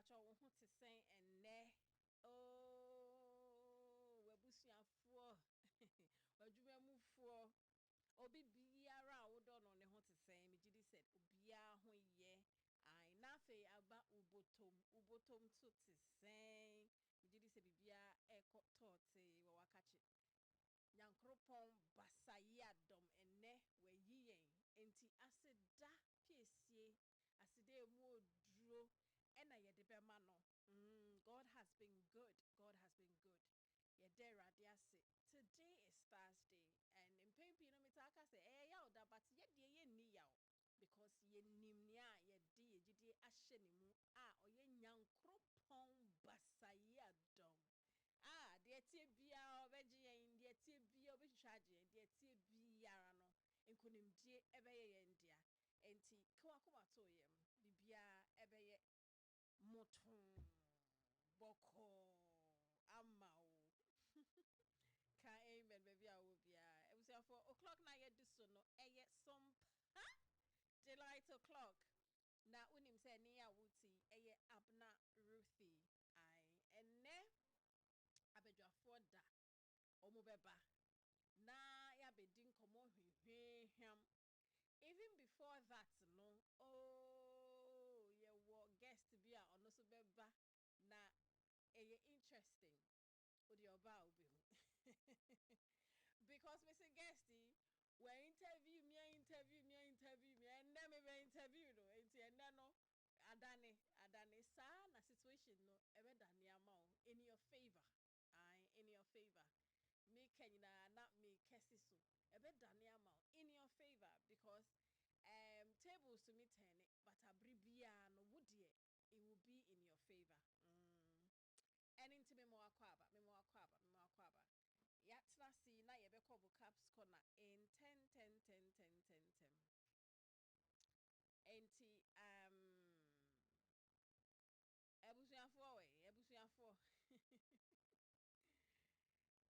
Pacho who to say and ne oh webusia for wadwuma mu for obi biara wodon on ne ho to say me gidi said obia ho ye ai na fe aba ubotom to say me gidi se bibia ekoto te wo wakachi Nyankropon basaya dom ene we yiyen enti aseda piesie aside mu odro ena yedebema no God has been good. God has been good. Yede radiase. Today is Thursday and in pempi no mitaka say yaw da but yede ye ni yaw because ye nimnia yede yegide ahye ne mu oye Nyankropon basaya dom de tie bia obeji yen de tie bia obehwaje de tie biara no enkonimdie ebeye yen dia enti kwa to yem bibia ebeye moton boko amao ka amen baby awo bia ebusia for o'clock na ye do so no eye Sompa delight o'clock na unim se ni ya wuti eye Abena Ruthy ai enne abedwafo da omubeba na ya bedin komo hwehwehwam even before that no oh ye wo guest bia ono so beba na eye interesting odi oba obi because me say guesty we interview me and then me be interview no enti enne no adane sa na situation no ebe dane amao in your favor in your favor me kenyina na me kesiso ebe dane amao in your favor because tables to me turn it but abribia no woodie it will be in your favor and into me mo akwaba yatna si na yebe ko caps corner in 10 enti ebusuafo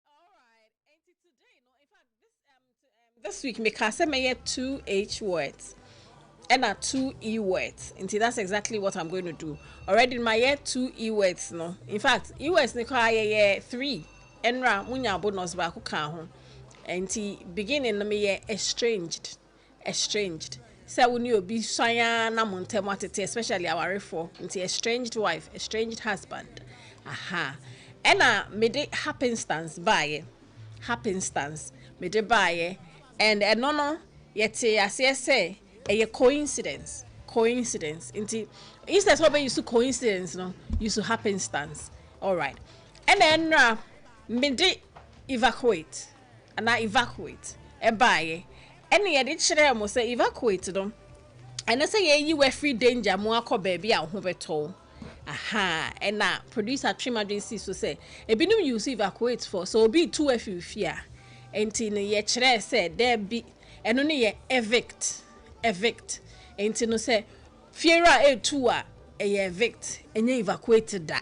all right enti today no in fact this week me ka say me 2H words and 2E words. Until that's exactly what I'm going to do. Already in my year 2E words no. In fact, E words ni kwa year 3. Enra munya bonus ba ku kan ho. Enti beginning na me year estranged. Say we ni obi swanya na montem atete especially our refo. Enti estranged wife, estranged husband. Aha. Ena me de happenstance bae. Me de bae and no yete ase say a coincidence inti instead of you to coincidence no use to happenstance all right and then me de evacuate and I evacuate e buy and ye de kire mo say evacuate no and say ye we free danger mo akọ baby a ho beto aha and na producer trim agency so say e binum use evacuate for so be 2 afifia enti no ye kire say there be eno ne ye evict enti no say fiera e2 a evict enye evacuated da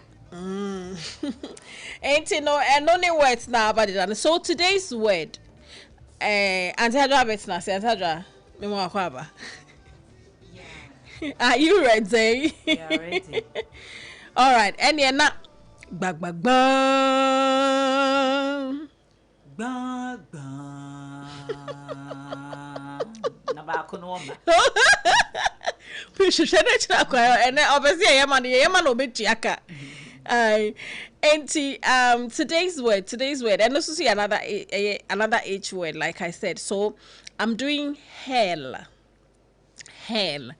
enti no eno ne words na about it so today's word antadra bet na say antadra me mo akwaba are you ready? Yeah, ready. All right ene na gbagba Na ba ko no ma. Push shede chira kwa ene obviously ye man obeti aka. Today's word and also see another H word like I said. So I'm doing hell. HURL.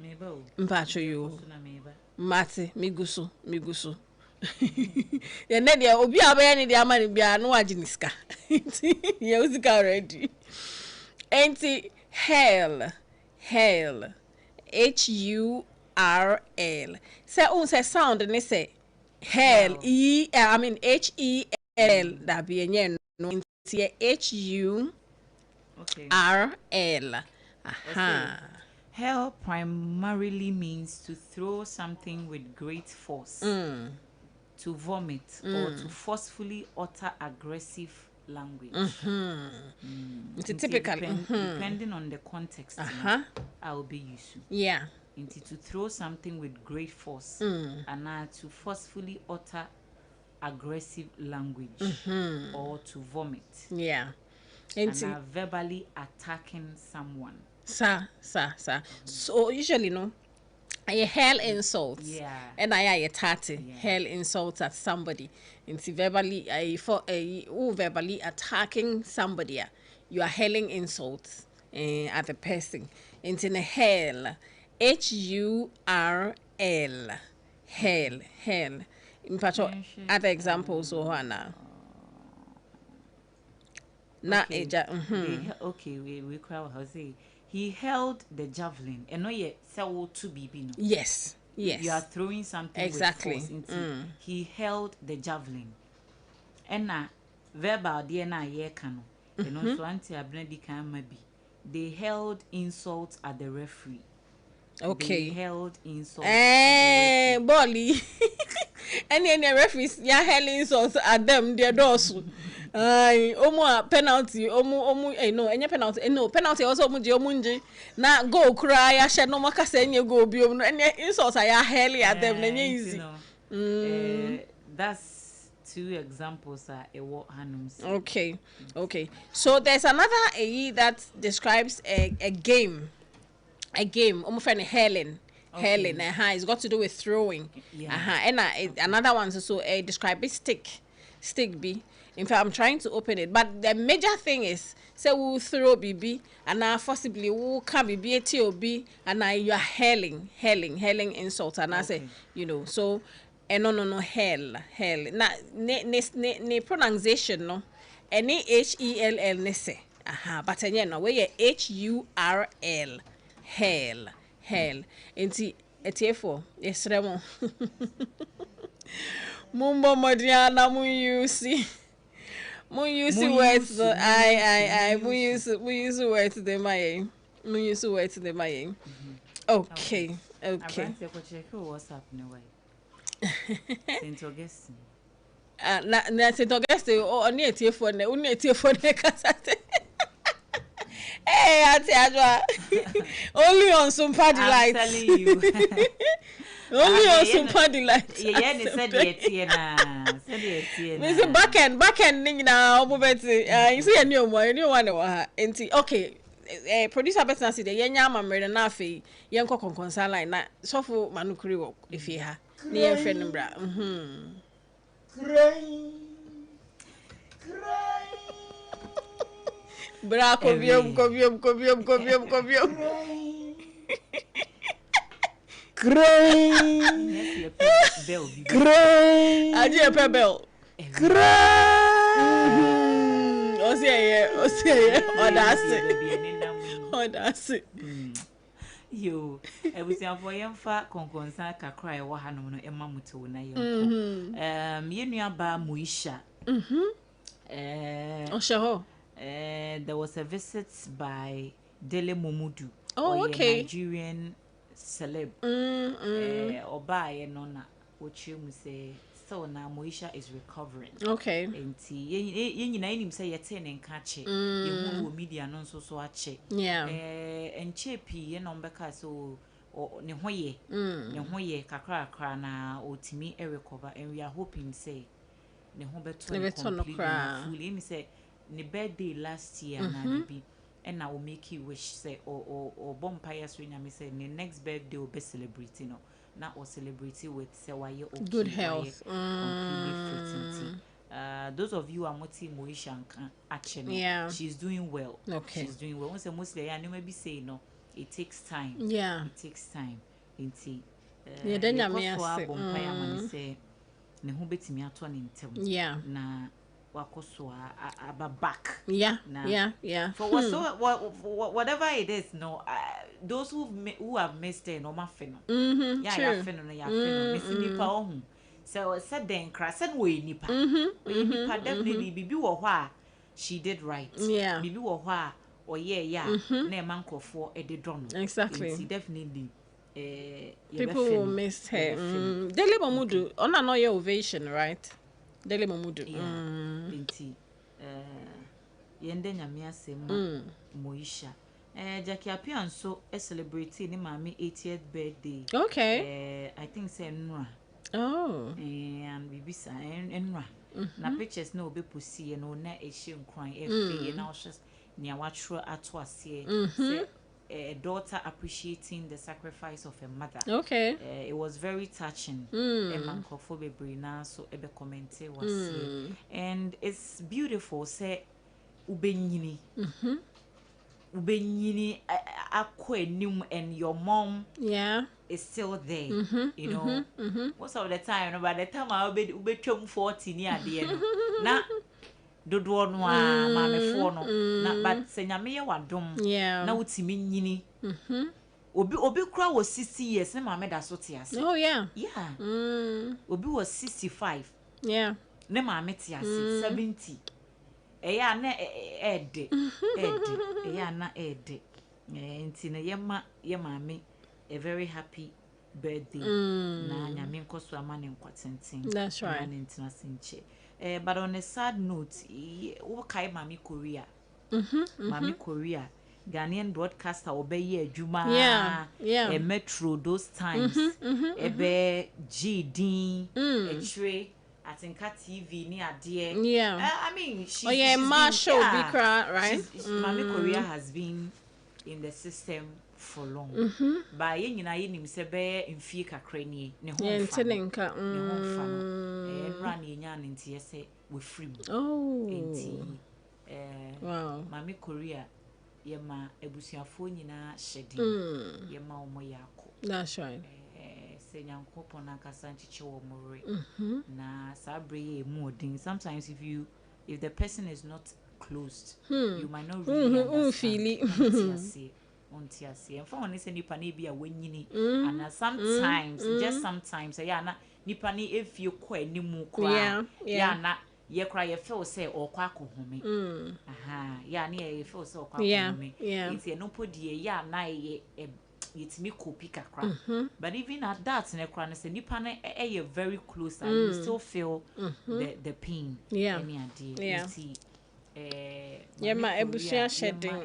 Meba. Mpacho you. Na meba. Mate migusu. Ya ne dia obi abaya ni dia mani bia no aginiska. Ya uzika already. Enti hell. HURL. Say say sound and say hell HEL that be enye no enti HURL. Aha. Hell primarily means to throw something with great force, to vomit, or to forcefully utter aggressive language. It's typically depending on the context, I'll be used. Yeah. into to throw something with great force and to forcefully utter aggressive language or to vomit. Yeah. And verbally attacking someone. Sa. So usually no, I hurl insults. Yeah. And I hurl insults at somebody. Into verbally verbally attacking somebody. You are hurling insults at the person. Into the hurl. HURL. Hurl. In fact, other examples or Hannah. Okay, we crowd how say he held the javelin and no yet so to be no. Yes. You are throwing something exactly with force into he held the javelin. And verbal dear na ye kano. And also anti Abena maybe they held insults at the referee. Okay. They held insults at the referee. Bolly. Any referees ya held insults at them their doors. Penalty no any penalty no penalty also munji na go cry ya she no maka say any go bi no any insults ya hell at them na easy. That's two examples a what Hanums. Okay. So there's another that describes a game. Almost friend hurling. It's got to do with throwing. And another one so describe it stick B. In fact, I'm trying to open it, but the major thing is say we'll throw BB and now possibly we'll come BB TOB and now you are hurling insults and I say so no hell na ne pronunciation no any HELL ne say but again no we HURL hell enti etiefo yesremo mumbo modiana mu use words we use words de my okay I ran to check WhatsApp no way. Saint Augustine. Na Saint Augustine oni etiefo ne kasate. Hey, Auntie Adwa. Only on Sompa Delight. I'm telling you. Only on Sompa Delight. Yeah, they said it. Miss backend ning na obubeti. You see a new one okay. Producer person say the yenya mamre na afi yenko konkonsa line na sofo manukuri wo efi ha. Ne yen friend mbra. Bra kobium. Cray. I do a pebble. Audacity. Yo, I was for young fat conconsa ka cry wa hanom no emma muto na yo. Yenu ba muisha. There was a visit by Dele Momudu. Oh, okay. Nigerian celeb. Oba ye nona which you say so now Moisha is recovering. Okay. And you know him say you're and catch it. You media non so ache. Yeah. And cheapy ye nombeka so or ne hoye kakra na otimi e recover and we are hoping say ne ho beto fully me say ne birthday last year na be and I will make you wish say or bonfire swing me say the next birthday will be celebrating no not or celebrating with say why you okay, good health those of you are moti Moisha actually she's doing well. Okay. She's doing well. Once mostly I maybe say no it takes time. Yeah, it takes time nti yeah then ya me bonfire man say ne ho betimi ato ne ntem na wakoso aba back. Yeah. For whatever it is, no. Those who have missed it, no matter no. Yeah, missing nipa ohun. So said then, said we nipa. We nipa definitely bibi wo hwa. She did right. Yeah. Bibi wo hwa. Or yeah. Na man for e de don. Exactly. Definitely. People will miss her. Dele Momudu. Ona no your ovation, right? Dele Momudu. Inti yende nyame asem Moisha Jackie Apian so celebrating ni mami 80th birthday. Okay. I think say Nra. Oh. And bibisa Nra. Na pictures no be pussy no na ehye nkran efe na just nia watro ato ase say a daughter appreciating the sacrifice of a mother. Okay. It was very touching. Mankrofo bebre na so ebe comment was here. And it's beautiful say ubenyini. Ubenyini akwenim and your mom is still there. You know. Most of the time, no, by the time I ube 40 ni ade no. Na dodo no a mame fo no. Na but se nyame ye wadom na utimi nyini. Obi kura was 60 years na mame da so te ase. Oh yeah. Yeah. Obi was 65. Yeah. Na mame te ase 70. Eya na ede eya na ede nti na ye mame a very happy birthday na nyame nkoso amane nkwatenten. That's right. But on a sad note, wo kai mami Korea. Mami Korea, Ghanaian broadcaster obey adwuma. Yeah. A Metro those times. Ebe GD, Echre, Atinka TV ni adie. Yeah. I mean, she's Marshall Bikra, right? Mami Korea has been in the system for long. But ye nyina ye nim se be mfie kakra ni ne ho mfa. Ne ho mfa no. Run ye nya nti ye se we free. Oh. Nti wow. Mami Korea ye ma ebusuafo nyina hyedin. Ye ma omo yako. That's right. Se nyankopon na kasa nchiche wo more. Na sabre ye mu odin. Sometimes if the person is not closed, you might not really understand. Ontiasi and for one is nipa na bia wanyini and sometimes just sometimes na nipa na if you kwa nimu kwa na ye kra ye feel say okwa akohome ya na ye feel say okwa akohome it's no podie ya na ye yetimi kopi kakra but even at that ne kra na say nipa na e very close and you still feel the pain any idea ma ebusia shedding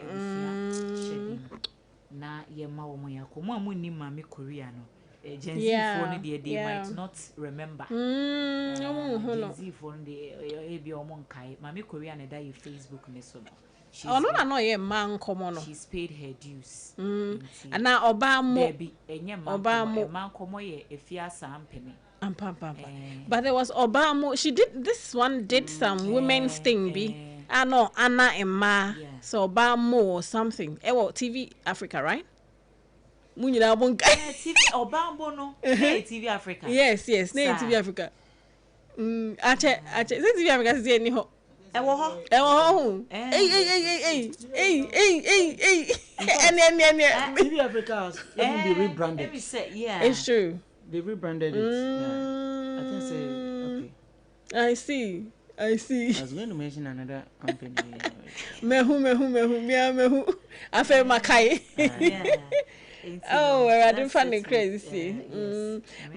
na yema wo moyako mo amunni mami Korea no Gen Z for no they might not remember Gen Z for no they be omo nkai mami Korea na da Facebook ne so no no ye man komo no she's paid her dues ana oba mo baby enye man komo ye efia sampene but there was Obama. She did some women's thing be. No, Anna Emma. So Obama or something. TV Africa, right? Munyina bonga. TV Obama no. TV Africa. Yes. TV Africa. Ache. TV Africa is any ho. Ewo. Hey. TV Africa has been rebranded. It's true. They rebranded it. I think say okay. I see. I was going to mention another company. Mehu. Afe Makai. Oh, I didn't find it crazy.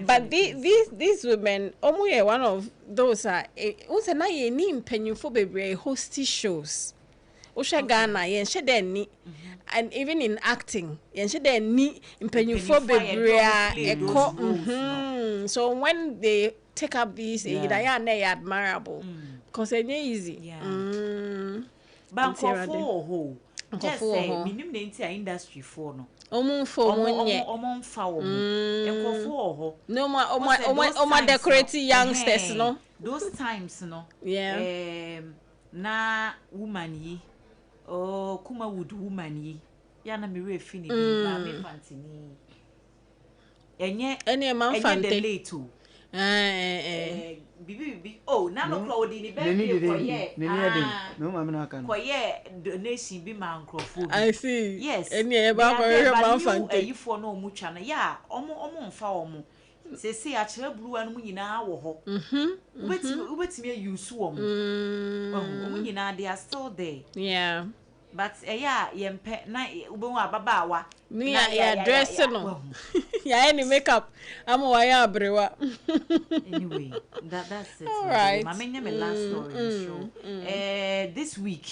But these women, one of those are also na ye ni mpenyufo bebre hosty shows. Osha Ghana yen she den ni and even in acting yen she den ni mpenyufo bebre eko so when they take up these admirable because it's easy but for just say minimum the industry for no omon fa wo no decorate youngsters no those times no na woman yi kuma wood woman yi ya na me refi ni ba me fantini enye man fante the late too bibi na no crowd ni be for ye no mama na kan for ye donation bi man crowd I see yes enye ba man fante you for no mu twa na ya omo mfa omo se a kire bluwa no mu nyina wo ho ubetimi use wo mo nyina they are still there but yempe na ubon ababawa ya dress no ya any makeup amo wa ya abrewa anyway that's it all right my last story show this week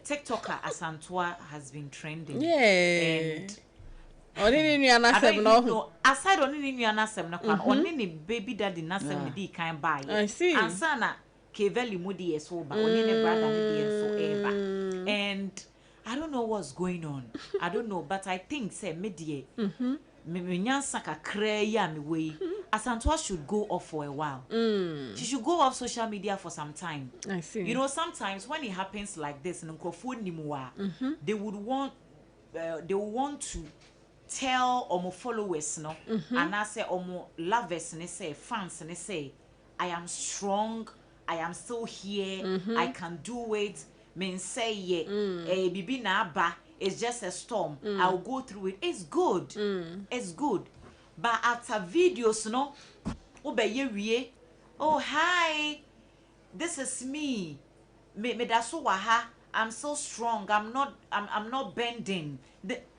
TikToker Asantwa has been trending. Yeah. And I don't even know. Aside on any anasem na kwan on any baby daddy nasem me di kan buy. I see. Ansa na Keveli mudi so ba on any brother ni so eba. And I don't know what's going on. I don't know, but I think say me die. Me nyansa kakra ya me way. Asantwa should go off for a while. She should go off social media for some time. I see. You know, sometimes when it happens like this, they would want to tell omo followers no and I say omo lovers ne say fans ne say I am strong, I am still here, I can do it. Men say yeah, bibi na aba, it's just a storm. I'll go through it. It's good. It's good. But after videos no obeye oh hi, this is me daso waha, I'm so strong, I'm not bending.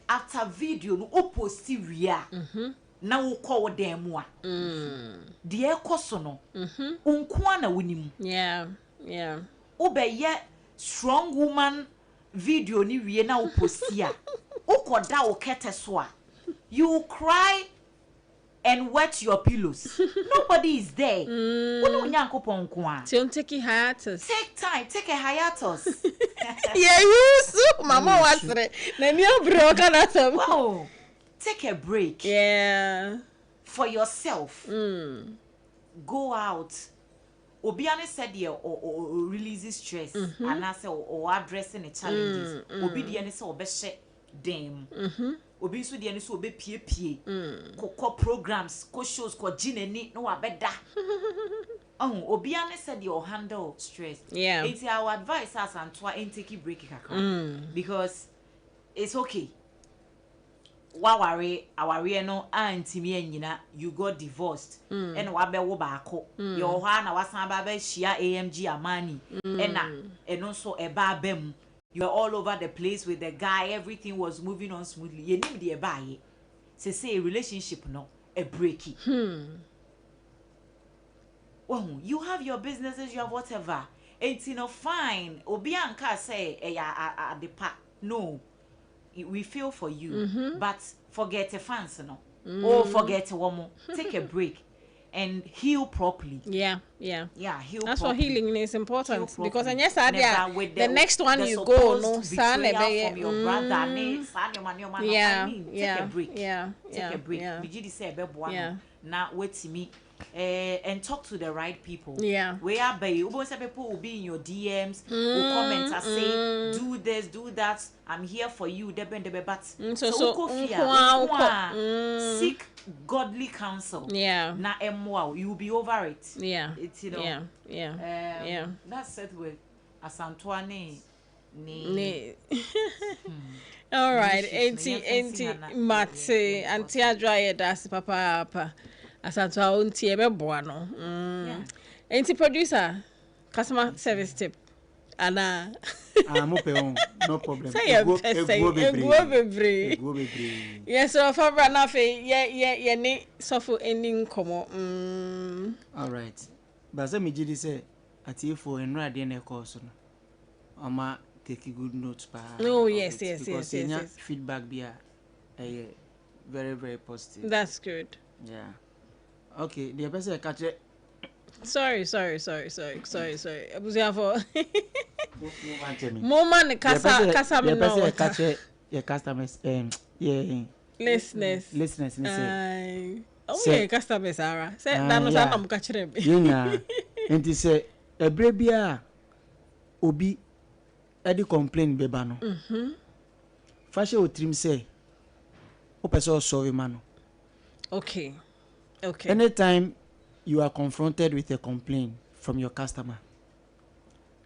After video no oposti wia na wo call dem a de ekoso no unko na wonim yeah obeye strong woman video ni wie na oposti a ukoda wo kete so a you cry and wet your pillows. Nobody is there. Take a hiatus. Take time, take a hiatus. Yeah, you so mama was re. Wow. Take a break. Yeah. For yourself. Go out. Obiane said here or releases stress and I say or addressing the challenges. Obiane say obeshe dem. Obi so de ani so obe pie ko programs ko shows ko gineni no abeda obi ane said you handle stress. Yeah, it's our advice as Antwa ain't take a break because it's okay. Wa worry our no antimi anyina you got divorced and wa be wo baako your hwa na wasan ba be shia AMG Amani eno so eba bem. You were all over the place with the guy. Everything was moving on smoothly. You need the buy. Say a relationship, no, a breaky. Well, you have your businesses, you have whatever. It's fine. Obianka say, the pack. No, we feel for you, but forget a fans, no. Or forget a woman. Take a break. And heal properly. Yeah. Heal. That's properly. why healing is important because and yes, the next one you go, no, son, from your brother, yeah, take a break. Take a break. Yeah. Now wait to me. And talk to the right people. Yeah. Where by people will be in your DMs, will comment and say, do this, do that. I'm here for you. But seek godly counsel. Yeah. Na you will be over it. Yeah. It's Yeah. That's it with Asantuane. All right. Auntie Mate, Auntie Adria, that's papa. Asantwa onti ebeboa no. Auntie producer, customer service tip. Ana. Mo pe on, no problem. Ego bebre. Yes, so Fabra na fe ye ni sofo eni nkomo. All right. But say me gidi say atifo enra de na course no. Ama take good notes pa. Oh yes. Because feedback be very very positive. That's good. Yeah. Okay, the person catch it. Sorry. Abusia for. Moment kasa me no. The person catch it. Your customers listeners. Oh yeah, customers ara. Say that no say na mo catch them. Yeah. Enti say ebre bia obi edi complain beba no. Fashe o trim say o person solve man. Okay. Anytime you are confronted with a complaint from your customer,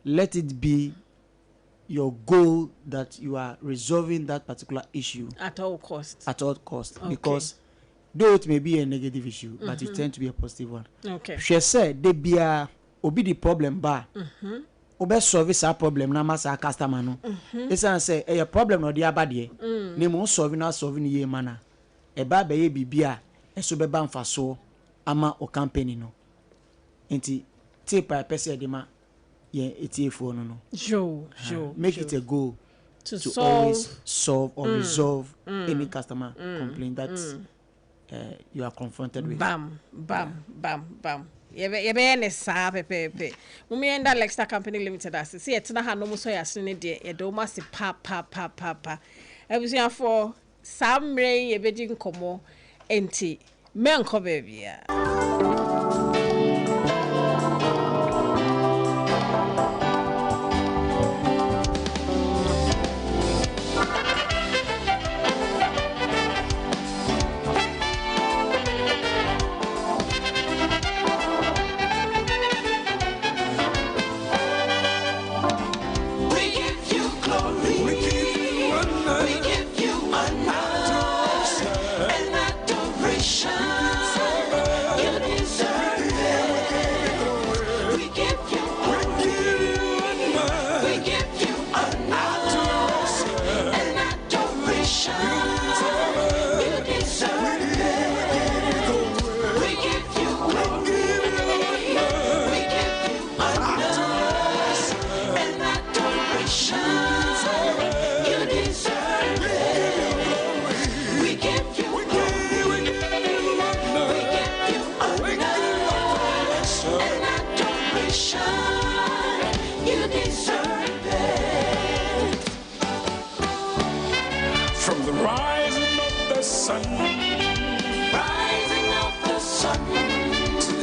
let it be your goal that you are resolving that particular issue at all costs. Okay. Because though it may be a negative issue, but it tends to be a positive one. Okay. She said they be obi the problem ba. Obe solve that problem na masa customer no. Esa say a problem no dey abade. Ne mo solve ye mana. E ba be ye bibia eso be ban faso ama o company no enti tape a pese de ma yeah, it's a phone no. Sure. Make it a goal to always solve or resolve any customer complaint that you are confronted with. Bam. Yebe ne sa pepe. Mumi enda Lexter Company Limited as see it na ha no so ya sene de ye do ma se pa. Ebusia for samre yebe di nkomo enti menko baby ya.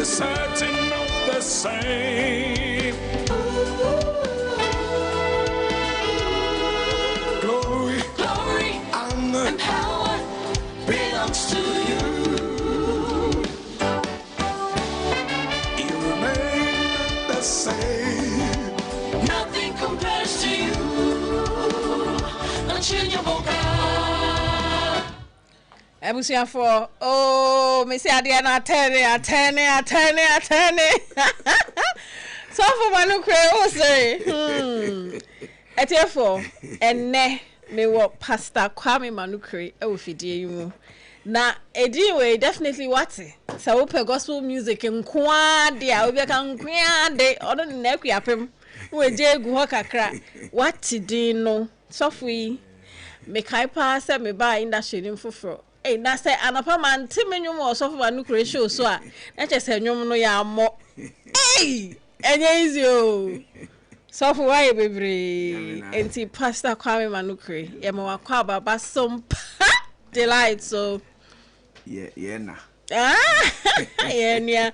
Certain of the same. Glory, and power belongs to you. You remain the same. Nothing compares to you. Unchangeable God. Ebusia for me say ade na atene. So for manu kre o say. Etefo enne me wo Pastor Kwame Manukre e wo fidie yimu. Na edi we definitely what say wo pe gospel music nkoa de a obi ka nkoa de odo na akuapem we je egu ho kakra what din no so fui me kai pa se me ba industry nim foforo. Na say anapa man timenwum osofu anu show so a na chese nwum no ya mo enye easy o so for why bebre enti Pastor Kwame Manukre ye ma wakwa baba Sompa delight so yeah na yeah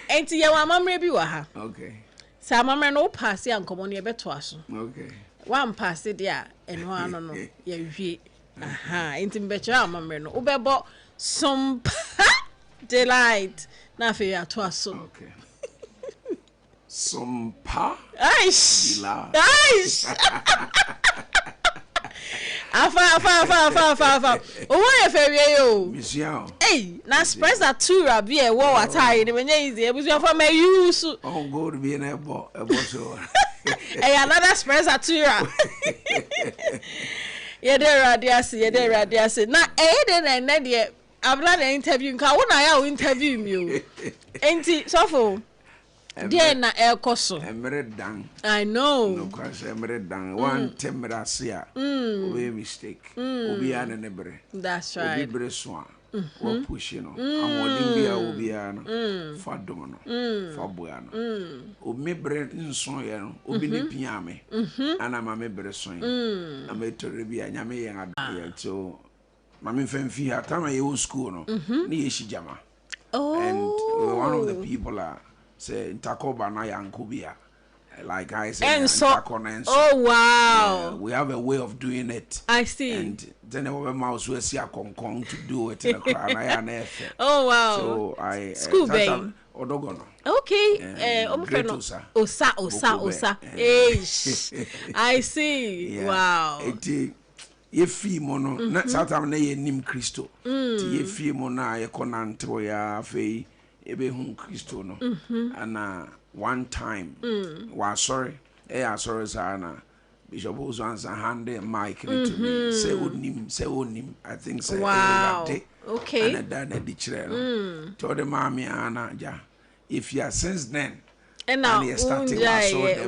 enti ye wa mamre bi wa ha okay sa mamre no pass ya nkomo ne beto aso okay one pass dia eno ano no ye hwie inti mbecha amamre no ubebo Sompa delight na fe ya to aso okay Sompa aish afa owo ye fe wie yo misia na expressa tura bi e wo watai ni menye easy ebusu afa me use oh go to be in a bo so another expressa tura yede radiasi na de na de abla na interview nka wo na ya interview mi o enti sofo de na ekoso emre dan I know no cause emre dan one temra sia we mistake obi an ne bre that's right obi bre so a wo push no amodin bia obi an fa dom no fa boya no o me bre nso ye no obi ne pia me ana ma me bre so yin na me tore bia nyame yen adaya so ma me famfi ha time ye wo school no ne ye shijama and one of the people say Takoba na yankubia like I said and so oh wow we have a way of doing it I see and then we mouse we see a concon to do it in a crowd oh wow so I school odogono okay osa I see wow ye fi mo no na satam na ye nim Kristo ti ye fi mo na ye konanto ya fei ebe hun Kristo no ana one time wa sorry sana Bishop Ozan's hand mic to me say onim I think say wow okay and that na di chire no to the mami ana ja if you are since then And now, starting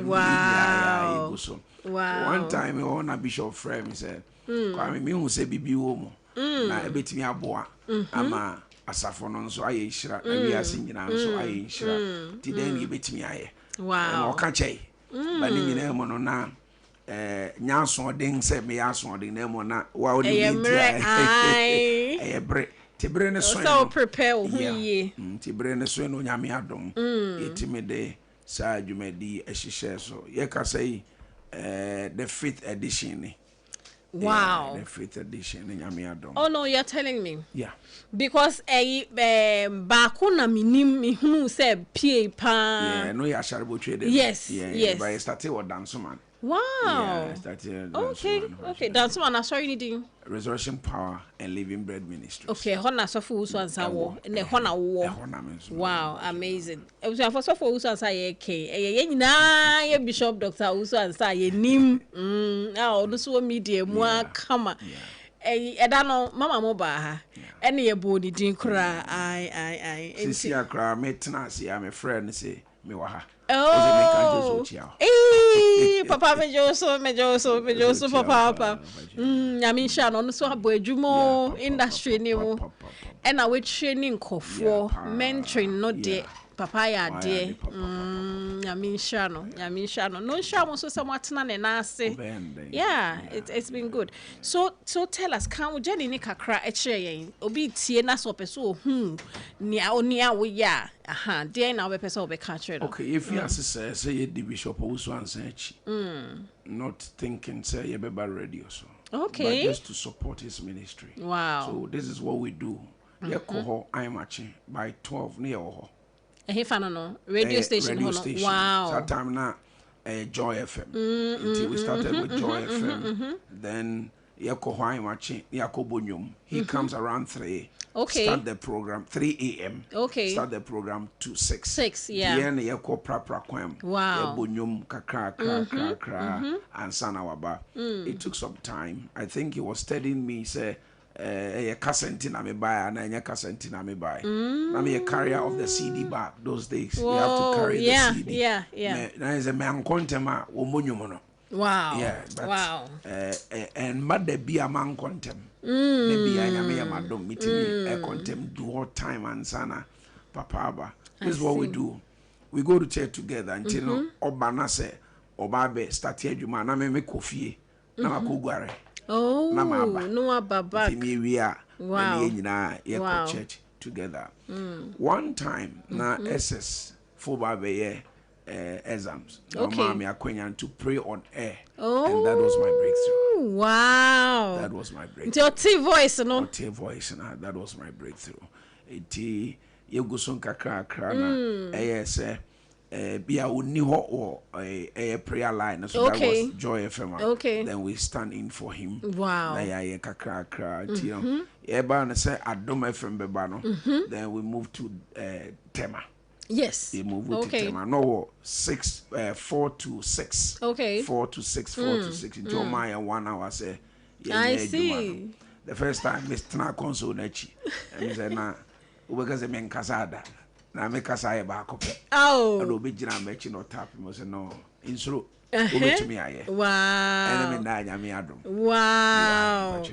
wow. Wow. One time, on a bishop friend, he said, "Kwame, me who say bibi womo, na ebeti mi aboa, ama asafo no nso aye nhira, na wi ase nyina nso aye nhira. Ti den ye beti mi aye." Wow. O ka chei. Ba ni nyina mo no na nyanso den se me yaso den na mo na wa o ni ti aye. Eh bre. Ti bre ne so. So prepare who ye. Ti bre ne so no nyame adom. Etimi de sa adwumadi ehihye so. Ye ka say the 5th edition. Wow. Yeah, the 5th edition. Oh no, you're telling me. Yeah. Because bakuna minim mi hunu se pie pa. Yeah, no ya sharbo trade. Yes. Yeah, yes. But I started with dance man. Wow. Yeah, I started okay, dance man, sorry anything. Resurrection Power and Living Bread Ministries. Okay, hona so for uso ansa wo. Ne hona wo. Wow, amazing. E uso for so for uso ansa ye ke. Ye nyina ye Bishop Dr. Uso ansa ye nim. Odo so media mu akama. Eda no mama mo ba ha. Ene ye bo ni din kra ai. Sisi akra metna si am friend say me wa ha. Oh, Papa mejoso, Papa. Nyamisha no so abo adwumo industry ni mu. And na we training kofo, mentoring no de Papa ya de. Nyamisha no. No sha mo so samwatena ne na ase. Yeah, it's been good. So tell us, can we journey ni kakra eche yen? Obi tie na so peso nia wo ya. Aha, there now we person be catch it. Okay, if you say you the bishop also answer not thinking say you be radio so. Okay. But just to support his ministry. Wow. So this is what we do. You call I'm matching by 12 near ho. No radio station. Wow. That time now Joy FM. Until we started with Joy FM. Then you call I'm matching Yakobonyum. He comes around 3. Okay. Start the program 3 a.m. Okay. Start the program to 6. 6, yeah. Then you call prapra kwem. Wow. Bonyum kakra and sanawaba. It took some time. I think he was telling me say a cassette na me buy and a cassette na me buy. Na me a carrier of the CD back those days. Whoa, you have to carry the CD. Yeah. Now is a man contema wo. Wow. Yeah, but wow. And mother be a man contem. Maybe I am a madam meeting a contem do all time and sana papa. This is what we do. We go to church together until Obana say Obabe started you man, I make coffee. Now I go. Oh, no baba. We are wow. church together. One time na SS for Babe exams. Okay. To pray on air. Oh, and that was my breakthrough. Wow. That was my breakthrough. Your T voice, no? T voice, that was my breakthrough. Iti yeguson kakra na say bia uni ho or a prayer line. So that was Joy FM. Okay. Then we stand in for him. Wow. Na ya kakra ti eba na say Adom FM beba no. Then we move to Tema. Yes. They move to Tema. No 4 to 6. Okay. 4 to 6, 4 to 6. Jomaya 1 hour say. I see. The first time Mr. Console Nechi. And he said, nah, because I mean Casada. Now make us I back up. Oh. I don't be Jina Mechin or tap him. I said, no, in through. To me, wow. And I wow.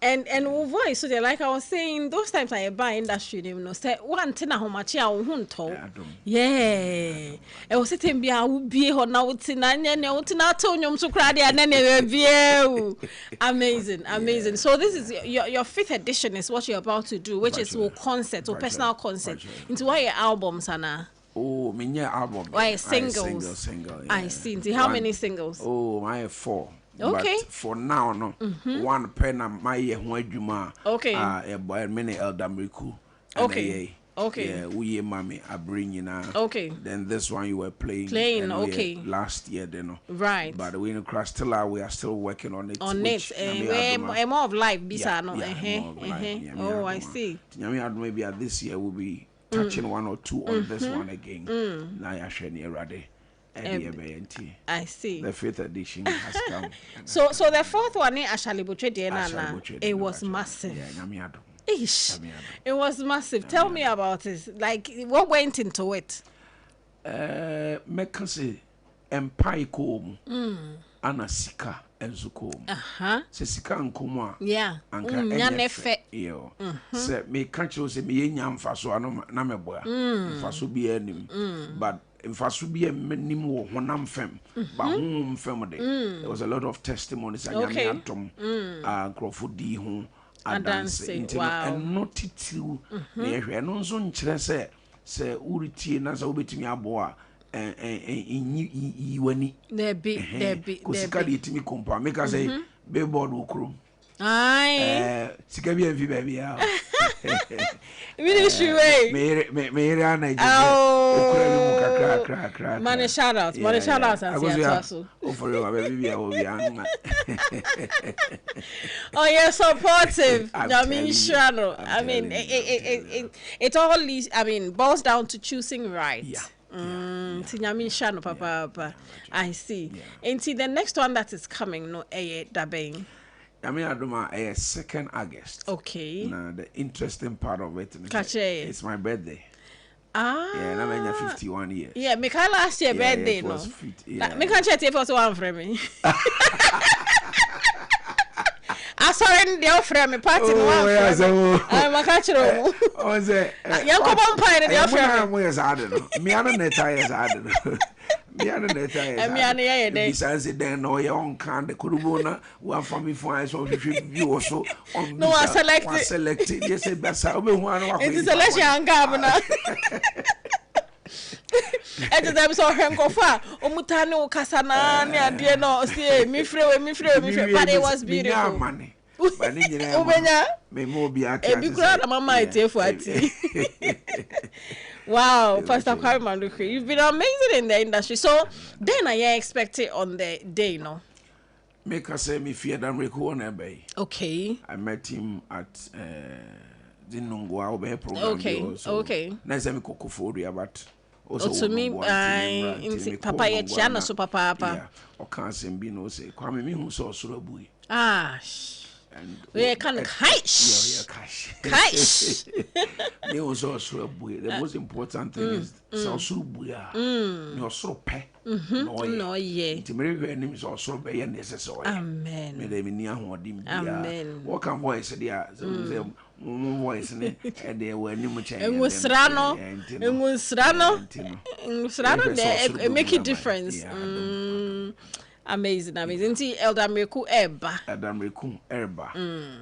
And voice, so they like I was saying, those times I buy industry, you know, say one thing how much I won't talk. Yeah. I was sitting be I would be on now to Tonyum to cry and then view. Amazing. So this is your 5th edition is what you're about to do, which is concert or personal concert. Into why your albums, Anna? Oh, my album. Why singles? Single. I see. How many singles? Oh, I have 4. Okay. But for now, no. One pen and my juma. Okay. A boy many elder Mriku. Okay. Yeah, we mommy I bring you now. Okay. Then this one you were playing. Okay. Last year, then. Right. But we in Crash still we are still working on it. More of life, bisa no. Oh, I see. Maybe this year we'll be touching 1 or 2 on this one again. Now I share near ready. I see. The 5th edition has come. So the 4th one, it was massive. It was massive. Tell me about it. Like, what went into it? meka se empai ko mu ana sika enso ko mu se sika nkomo a anka enyefe yo se me ka kiro se me yenya mfaso ano na meboa mfaso bi anim but mfaso bi anim wo honam fem ba honam fem de there was a lot of testimonies anyame atom grofo di ho adanse and not titiu na yehwe no nso nkyere se uritie na se obetimi aboa wani debi kusika de timi kompa make say billboard okro sika bi enfi baby ya ministry way me ana okra bi mu kakra money shout out as ya so for you baby bi oh you're supportive I mean sure I mean it all leads I mean boils down to choosing right Papa. I see. And see the next one that is coming, no, Dabeng. I mean, I do my 2nd August. Okay. Now the interesting part of it, it's my birthday. Yeah, and I'm 51 years. Yeah, me can last year birthday, no. Me can chat if also one for me. I saw in the offer me party no one. I'm a catcher. Oh, say, you come on pine the offer. Me ana netires ade. Me ana netires. Me ana ye dey. Besides then no your own can the kurubona one for me for so you also on. No, I selected. Yes, besa obe hu anu akọ. It's selection gabna. Ete dem so hwenko fa omutane o kasa na ne ade no see me free but it was beautiful. But ni nyina me mo bi ati e bi kura na mama itefu ati. Wow, Pastor Kwame Ruthy, you've been amazing in the industry. So then I expect it on the day, no? Make us say me fear Adam Reku on bay. Okay. I met him at Zinungwa Obe program. Okay. Nice me kokoforia but also to me papa ye chana so papa. Yeah. O kan sembi no say Kwame me hu so soro bui. And we can cash. Cash. Me also soro bui. The most important thing is so soro buya. No soro pe. No ye. Timere we nim so soro be necessary. Amen. Me de me ni ahodim bia. Amen. What can voice dia? Say voice ne e de we nim chen. Enwusra no de make a difference. Amazing. See Elder Meku Erba.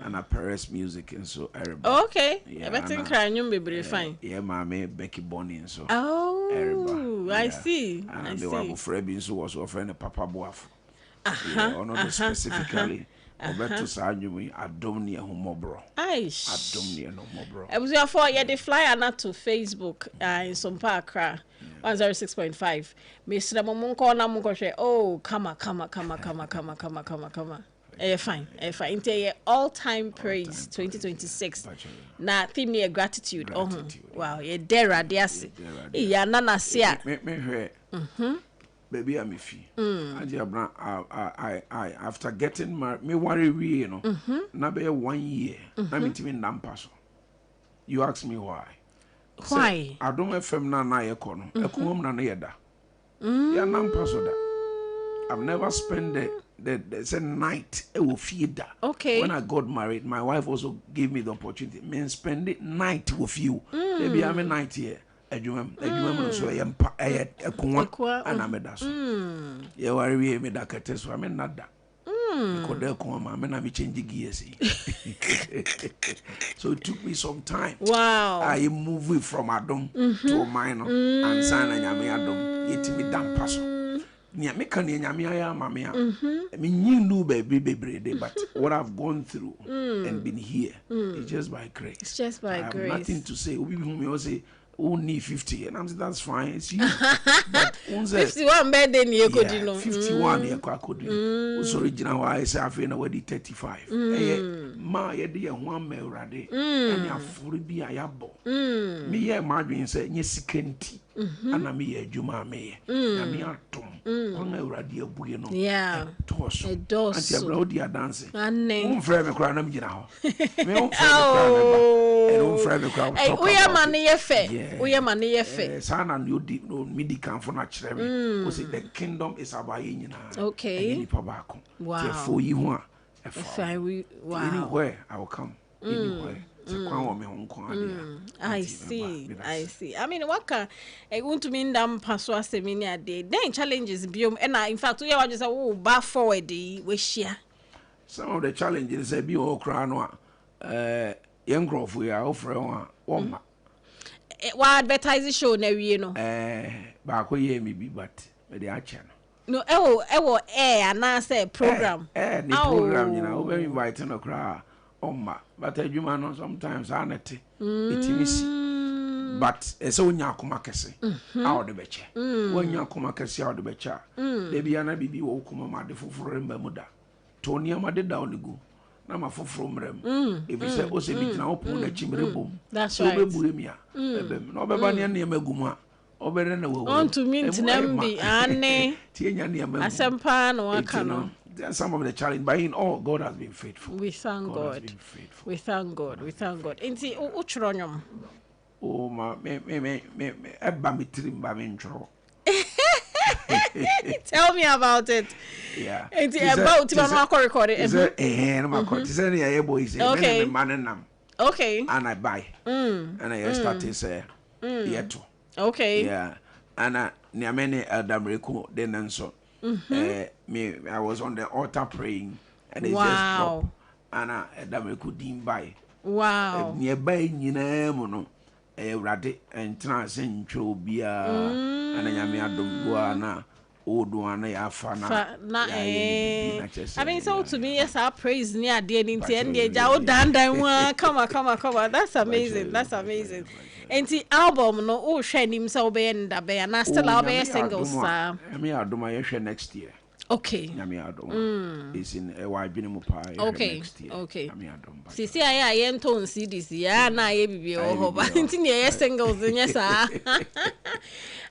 And a Paris music and so Erba. Okay. Everything crying be fine. Yeah, mommy Becky Bonnie and so. Oh, Erba. I see. And they were Frebbins who was offering a Papa Boaf. Not specifically. Obeto Sanjumi, Adomnia Humobro. Adomnia no mobro. I was therefore the flyer not to Facebook in Sompa 106.5. Mr. Momunko na munko she come. Fine. Into all-time praise 2026. Na theme ye gratitude. Wow, ye dera diasi. Ya nana sia. Me baby I'm fee. I after getting married, me worry we na be 1 year. Na me timi ndampaso. You ask me why? Why? I don't FM na ye kono. Ekom na ye da. Ya ndampaso da. I've never spent the night e wo fie da. Okay. When I got married, my wife also gave me the opportunity. Me spend it night with you. Maybe I'm a night here. Edwuma so yempa ekwa ana meda so ye ware we me da kete so ame nada ko da ko ma me na me change gears. So it took me some time. Wow. I moved from Adom to minor and san anyame Adom yetimi dampa so nya me kan nyame aya mame a me nyinu bebre but what I've gone through and been here is just by grace. It's just by grace. I have nothing to say. We who say only 50 and I'm saying that's fine, it's you. But 51 birthday ni ekodino. 51 ye kwa kodino. So original why I say I feel na wedi 35. Ma ye de ho amerade. And ya furi bi ayabo. Me ye madwin say nye sikenti. ana me ye adwuma me na me atom kwan awurade abuye no toso anti abra odi adanse umfrɛ me kra na me gina ho me umfrɛ me kra me ba e umfrɛ me kra talk we am man ye fe we am man ye fe sana no di no midi kan fo na kyerɛ me o say the kingdom is about ye nyina okay ni pa ba ko te fo yi ho a anywhere I will come anywhere. I see. I mean, what can I want to mean them pass was a minute day. Then challenges biome and in fact we are just bar forward we share. Some of the challenges be all crown young growth we are offering one. What advertising show now you know? Back we me be but the action. No, air and I say program. The program, you know, very inviting a crowd. But adwuma no sometimes anete etimi but eso nya akoma kese a ode beche wonya akoma kese a ode beche de bia na bibi wo kuma ma de foforo mba mu da to ne ma de da onigu na ma foforo mrem if you say o se bi na opon na chimre bom so be buru mi a ebem na obeba ne na magumu a obere na wo on to mean tinambi ane tie nya ne magumu asempa no aka no. Some of the challenge, but in all, God has been faithful. We thank God. We thank God. We thank God. Inti uchronyom. Oh ma me eba me trim ba me ntro. Tell me about it. Yeah. Inti about to ma record it. Is it no ma record. Is any able is okay. Man okay. And I buy. And I start to say yeto. Okay. Yeah. And na many adamreku den nso. I was on the altar praying and it just dropped and I could dim by. Wow. Nearby nyina mu no rade and transin chobia and I don't go na oduana ya fana na I mean so to me yes I praise near the end dan come on that's amazing and the album no o hwe nim so be nda be na still I'll be singles me adoma ye next year. Okay. Nyame adom. Is in a wide binimu pa next year. Okay. Nyame adom. Sisi aya ye ton CDs ya na ye bibi o ho ba nti ne ye singles nyesa.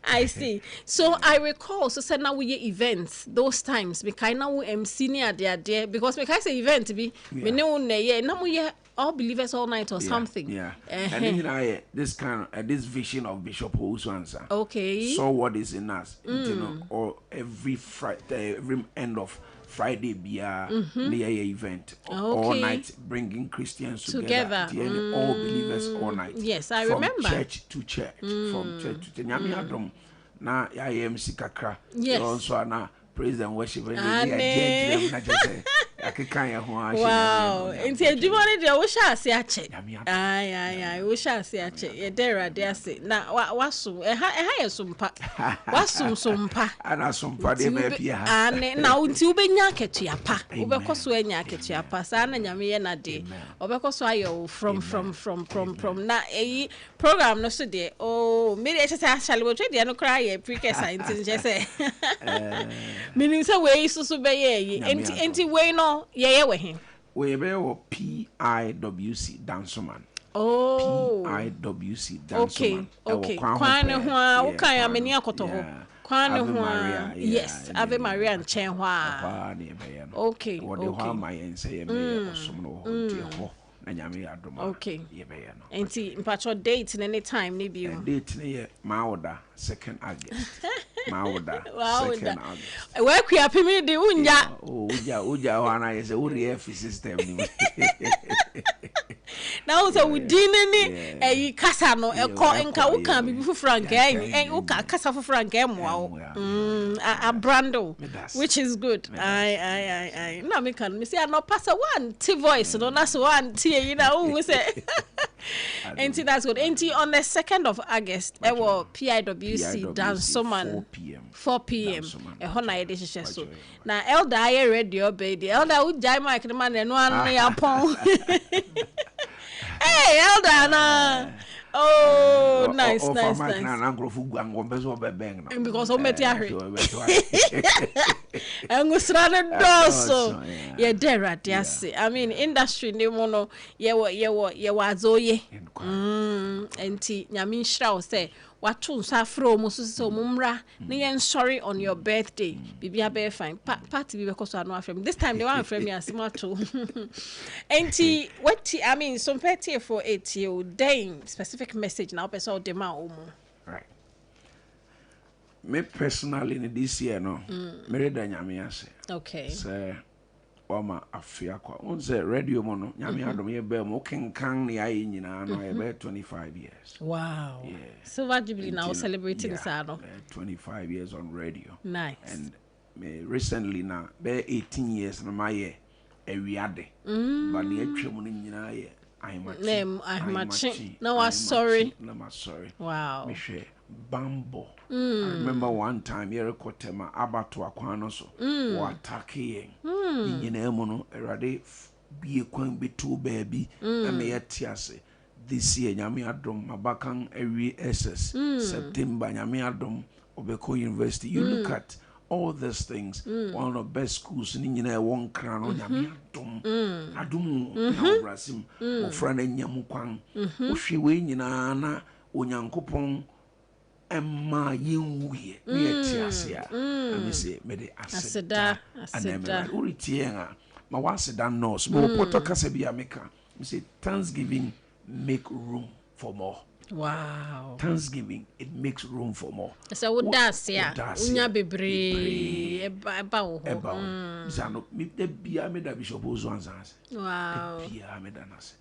I see. So I recall so said now we events those times because now we MC near there because because say event be me no na ye na mo ye all believers all night or something. Yeah. And then I this kind of this vision of Bishop Ouswansa. Okay. So what is in us, you know, or every Friday, every end of Friday be a near event all night, bringing Christians together. All believers all night. Yes, I from remember. Church to church, from church to church. Nyame adom na ya MC kakra. Yes. Also na praise and worship and wow. Inti edwuma ne de wo sha ase ache. Ai wo sha ase ache. Ye dera de ase. Na wasum eha ye sumpa. Wasum sumpa. Ana sumpa de me pia. Ane na unti ubenya ketua pa. Ubekoso enya ketua pa. Sa na nyame ye na de. Obekoso ayo from na eyi program no so de. Oh, me de chese actually wo twe de no cry ye precursor inti chese. Meaning say we so be ye. Enti we no yeah we him. We be PIWC Dansoman. Oh. PIWC Dansoman. Okay. Kwane ho a kan amani akoto ho. Kwane ho. Yes, Ave Maria nchen ho a. Okay. What the ho my say me osom no ho tie ho. Na nyame adoma. Okay. Ye be ye no. Enti mpacho date in any time ni bi. Date ne ye Maoda 2nd August. Maoda 2nd August. We kwa pimi di unya. Oh, uja wana ye say uri system ni. Now so we dinini e kasa no e ko nka wo kan bibi fufura nka e wo ka kasa fufura nka mo a brando which is good. I na me can me say no pass one T voice no na so one T you know we say enti that's good. Enti on the 2nd of August e wo PIWC Dansoman 4 p.m. e ho na ye de hye so na elder aye radio be the elder wo jai mic no man no an ya pon. Hey, Eldana. Oh, nice. Because I'm met here. And we started doso. Yeah, there at yes. I mean, industry ni mono ye wa zoye. Enti nyami shra say watu nso afro mo so mumra na yen sorry on your birthday bibia be fine party bi be koso anu afrem this time they want frame me asimato enti what I mean some petty for 8 year day specific message now person de ma omo right me personally in this year no me read nyame ase okay say Oma afia kwa unze radio mono nyame adom ye be mo kenkan ne ayi nyina no ye be 25 years. Wow. Yeah. Silver Jubilee now celebrating this ano. 25 years on radio. Nice. And me recently now be 18 years na my ye ewiade. But ne atwam no nyina ye I'm sorry. Wow. Me hwe Bambo. I remember one time here Kotema Abato Aquano so or attacking in Emono erade be a coin be two baby and me atiase this year Yami Adom Mabakan every SS September Yami Adom Obeko University. You look at all these things, one of the best schools in one crown on Yami Adom Brasim or Fran and Yamukwang Ushi Winana Unyankopon Emma Yinwe, Tiasia, and me say, Mede Aseda, Uritienga, my once done knows, but Poto Casabia Meka, me say, Thanksgiving make room for more. Wow. Thanksgiving, it makes room for more. So, what does ya? Unya bebre, eba. Zano, me the Bia me da Bishop Ozwanzas. Wow. Bia me danas.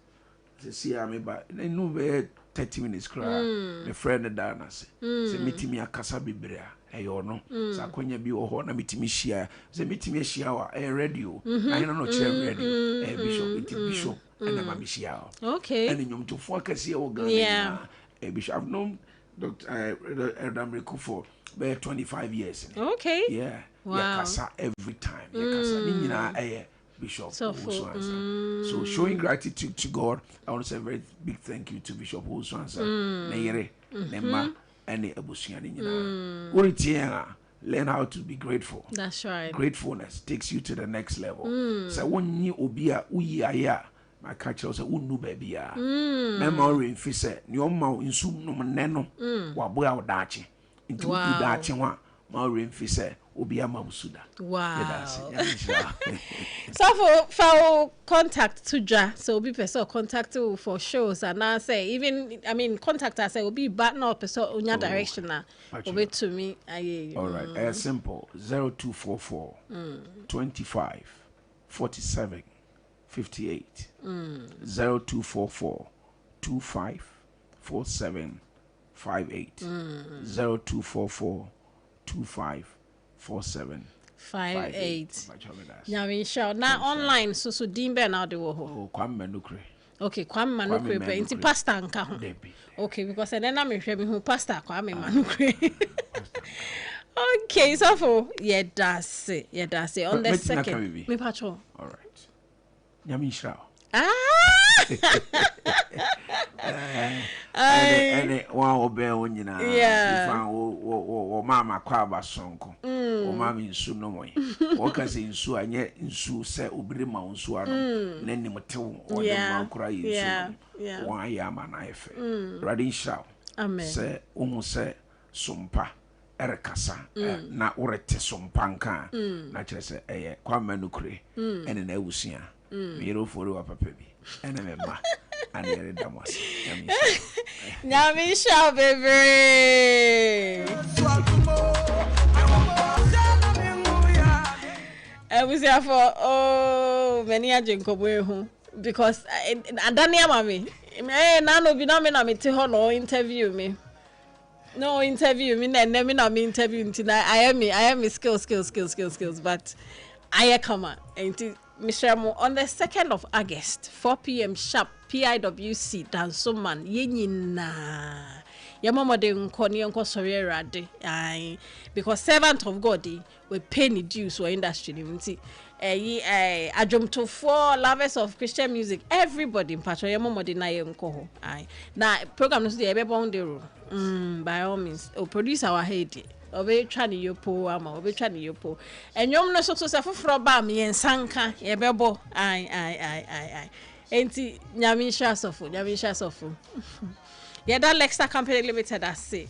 The see me ba, no be 30 minutes cry. The friend the danas. Say meet me a casa bibrea. Eyo no. Sa kwanya bi wo ho na metimi hia. Say metimi hia wa radio. Na hina no chere radio. Bishop and I'm a okay. And in to focus here, yeah. Bishop, I've known Dr. Erdam for about 25 years. Okay. Yeah. Wow. Yeah, every time. Yeah, Bishop. So showing gratitude to God, I want to say a very big thank you to Bishop Oswansa. Neyere, Nema, and the Abusian. Learn how to be grateful. That's right. Gratefulness takes you to the next level. So when you obia uya my catch us unu baby ya. Memory in fise ni oma insu no neno wa boya odachi. Into udachi wa ma in fise obia mabusuda. Wow. So for contact to so be person contact you for shows and I say even I mean contact us will be back now person unya direction na obe to me all right simple 0244 25 47 58 0244 25 47 58 0244 25 4758. Nyame sure na online so dimbe na de wo ho. Oh, Kwame Nukre. Okay, Kwame Manukre be nti pastor nka ho. Okay, because then na me hwe me hu pastor Kwame Manukre. Okay, so for that's it on the second. Me patcho. All right. Nyame sure. And one obey nyina ifan wo mama kwa basonko o mama nsu no moy o ka se nsu anye nsu se obire ma nsu ano na nim tew o de ma kura nsu wa ya ma na efe radin shaw amen se umu se sompa erekasa na urete sompa nka na kire se eye kwa manukure ene na ewusia miro foro wa papa bi ene memba and here damos Nyami sha baby was here for many ajenkobo ehu because adani amami na no bi na me na me te ho no interview me na me na me interview nti I am me skills but I come and Mr. on the 2nd of August 4 p.m. sharp PIWC Dansoman yenyina yamama de nkoni enko sori erade because servant of God we pay ni dues for industry nti adwomtofo lovers of Christian music everybody in patro yamama de na yenko ho na program no so dey be bon dey by all means o producer our head obe twa ne yopo ama obe twa ne yopo enyom no so se foforo ba me yensanka ye bebo enti nyame hwa sofo ye da Lexter Company Limited ase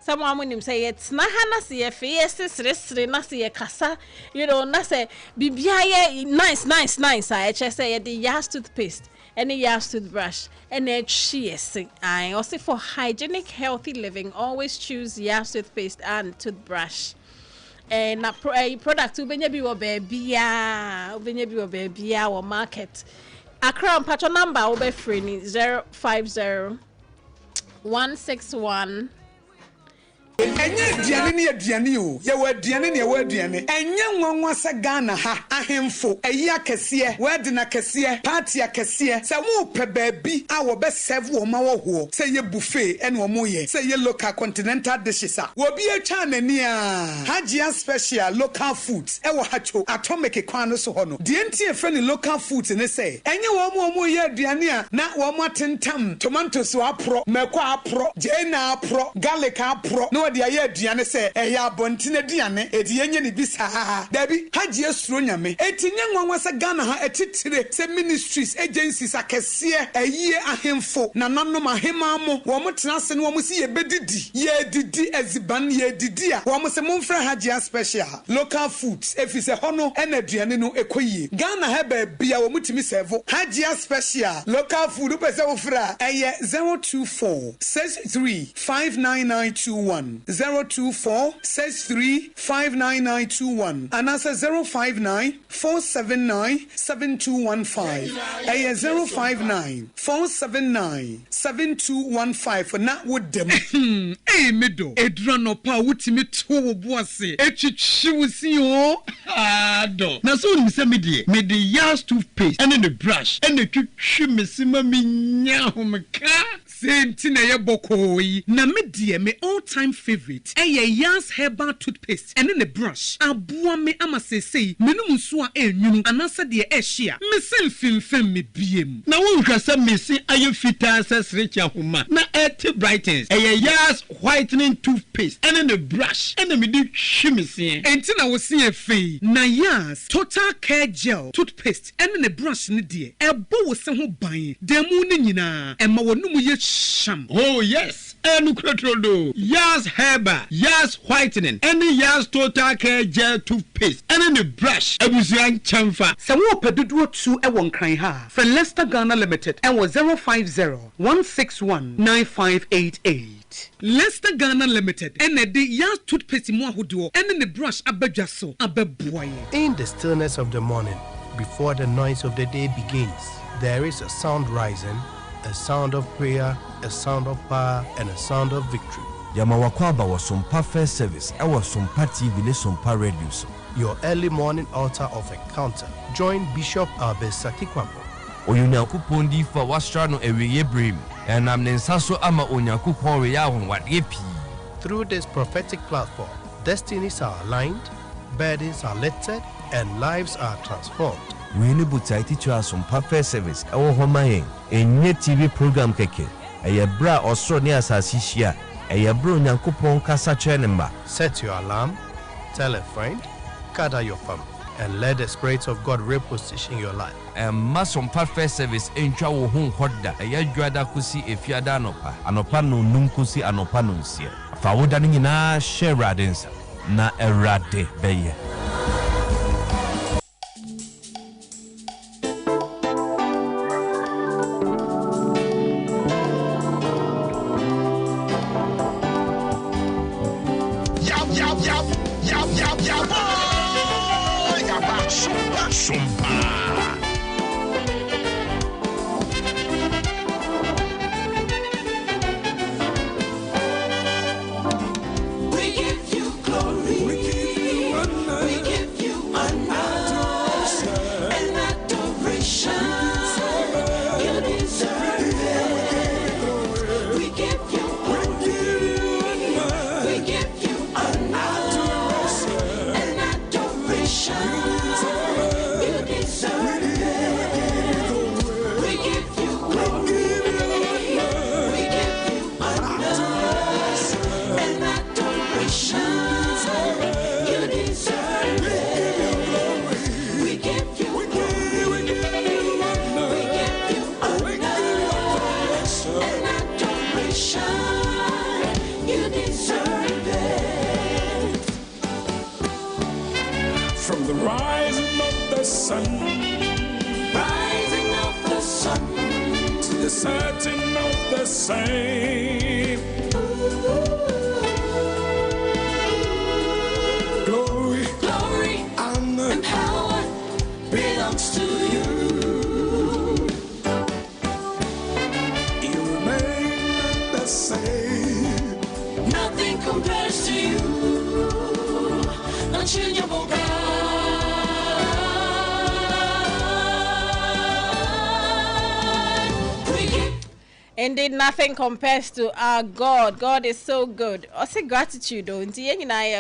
Someone when him say it's na hana see a face sre na see a kasa, you know, na say bibia nice. I just say the Yas toothpaste and the Yas toothbrush and she is I also for hygienic healthy living always choose Yas toothpaste and toothbrush. And na product ubenya bi wo baby or market. Accra patron number obe free ni 050 161 Enye diane ne aduane o ye wa aduane ne wa aduane enye nwanwa se Ghana ha ahemfo eyi akese wadi na kese party akese se wo pe baabi a wo be serve wo ma wo ho se ye buffet ene wo mo ye se ye local continental dishes a wo bi atwa nani a Hajia special local foods e wo hacho atomic kwan no so ho no de enti e fe ni local foods ne se enye wo mo ye aduane a na wo mo atentam tomatoes wo apro meko apro jena apro garlic apro no de aye aduane se eya bontine aduane edi yenye ni bisa dabi Haji esuro nyame etinye nwanwa se Ghana ha etitire se ministries agencies akese aye ahemfo na nanom ahema mo wo mo tena se ne wo mo si ye bedidi ye didi eziban ye didi a wo mo se momfra Haji special local foods efise hono ena aduane no ekoyie Ghana ha ba bia wo mutimi serve Haji special local food pese wo fra eye 024 635991 024 635991 and answer 059 479 7215 059 479 7215 for not with them. Hey, middle. Edrano pa wutimi to boase. Echichiwusi o. Ado. Na so ni se me Yas toothpaste and the brush and the chuchimesima minya homka. Senti na ye bokoi na me all time favorite Yas herbal toothpaste and the brush aboa me ama sesei menum so a enwunu anasa de ehia me selfimfem me biem na won hwasa mesi aye fita sesrecha homa na et brightens Yas whitening toothpaste and the brush and me di hwimese enti na wo se afei na Yas total care gel toothpaste and the brush ne de ebo wo se ho ban demu ne nyina ema wonum ye sham. Oh yes, Enukratrodo, Yas Herbal, Yas Whitening, and the Yas Total Care Gel Toothpaste, and the brush, Abusian Chamfa. Sawo pedudu tu e won kan ha. For Leicester Ghana Limited, and was 050-161-9588. Leicester Ghana Limited, and the Yas Toothpaste mo ahodo, and the brush abedwaso, abeboye. In the stillness of the morning, before the noise of the day begins, there is a sound rising, a sound of prayer, a sound of power, and a sound of victory. Yamawakwaba was Sompa First Service. I was Sompa TV, Sompa Radio. Your early morning altar of encounter. Join Bishop Abesaki Kwambo. Oyunyakupondi for Wastrano Ewe Brim, and I'm Nensaso Ama Onyakupo Yahon what yepi. Through this prophetic platform, destinies are aligned, burdens are lifted, and lives are transformed. We need to teach us some First Service. Our home a new TV program keke. A bra or so near Sasisia. A bro Yankupon Casa Chenemba. Set your alarm, tell a friend, gather your family, and let the Spirit of God reposition your life. And Mason First Service in Chawo Home Hoda. A Yajuada Kusi if Yadanopa, Anopano Nunkusi Anopanunsia. Fawodanina Sheradins na Erade Beye. the rising of the sun, rising of the sun, to the setting of the same. Glory, glory, honor, and power belongs to you. You remain the same. Nothing compares to you. Unchangeable God. Indeed, nothing compares to our God. God is so good. I say gratitude, don't you?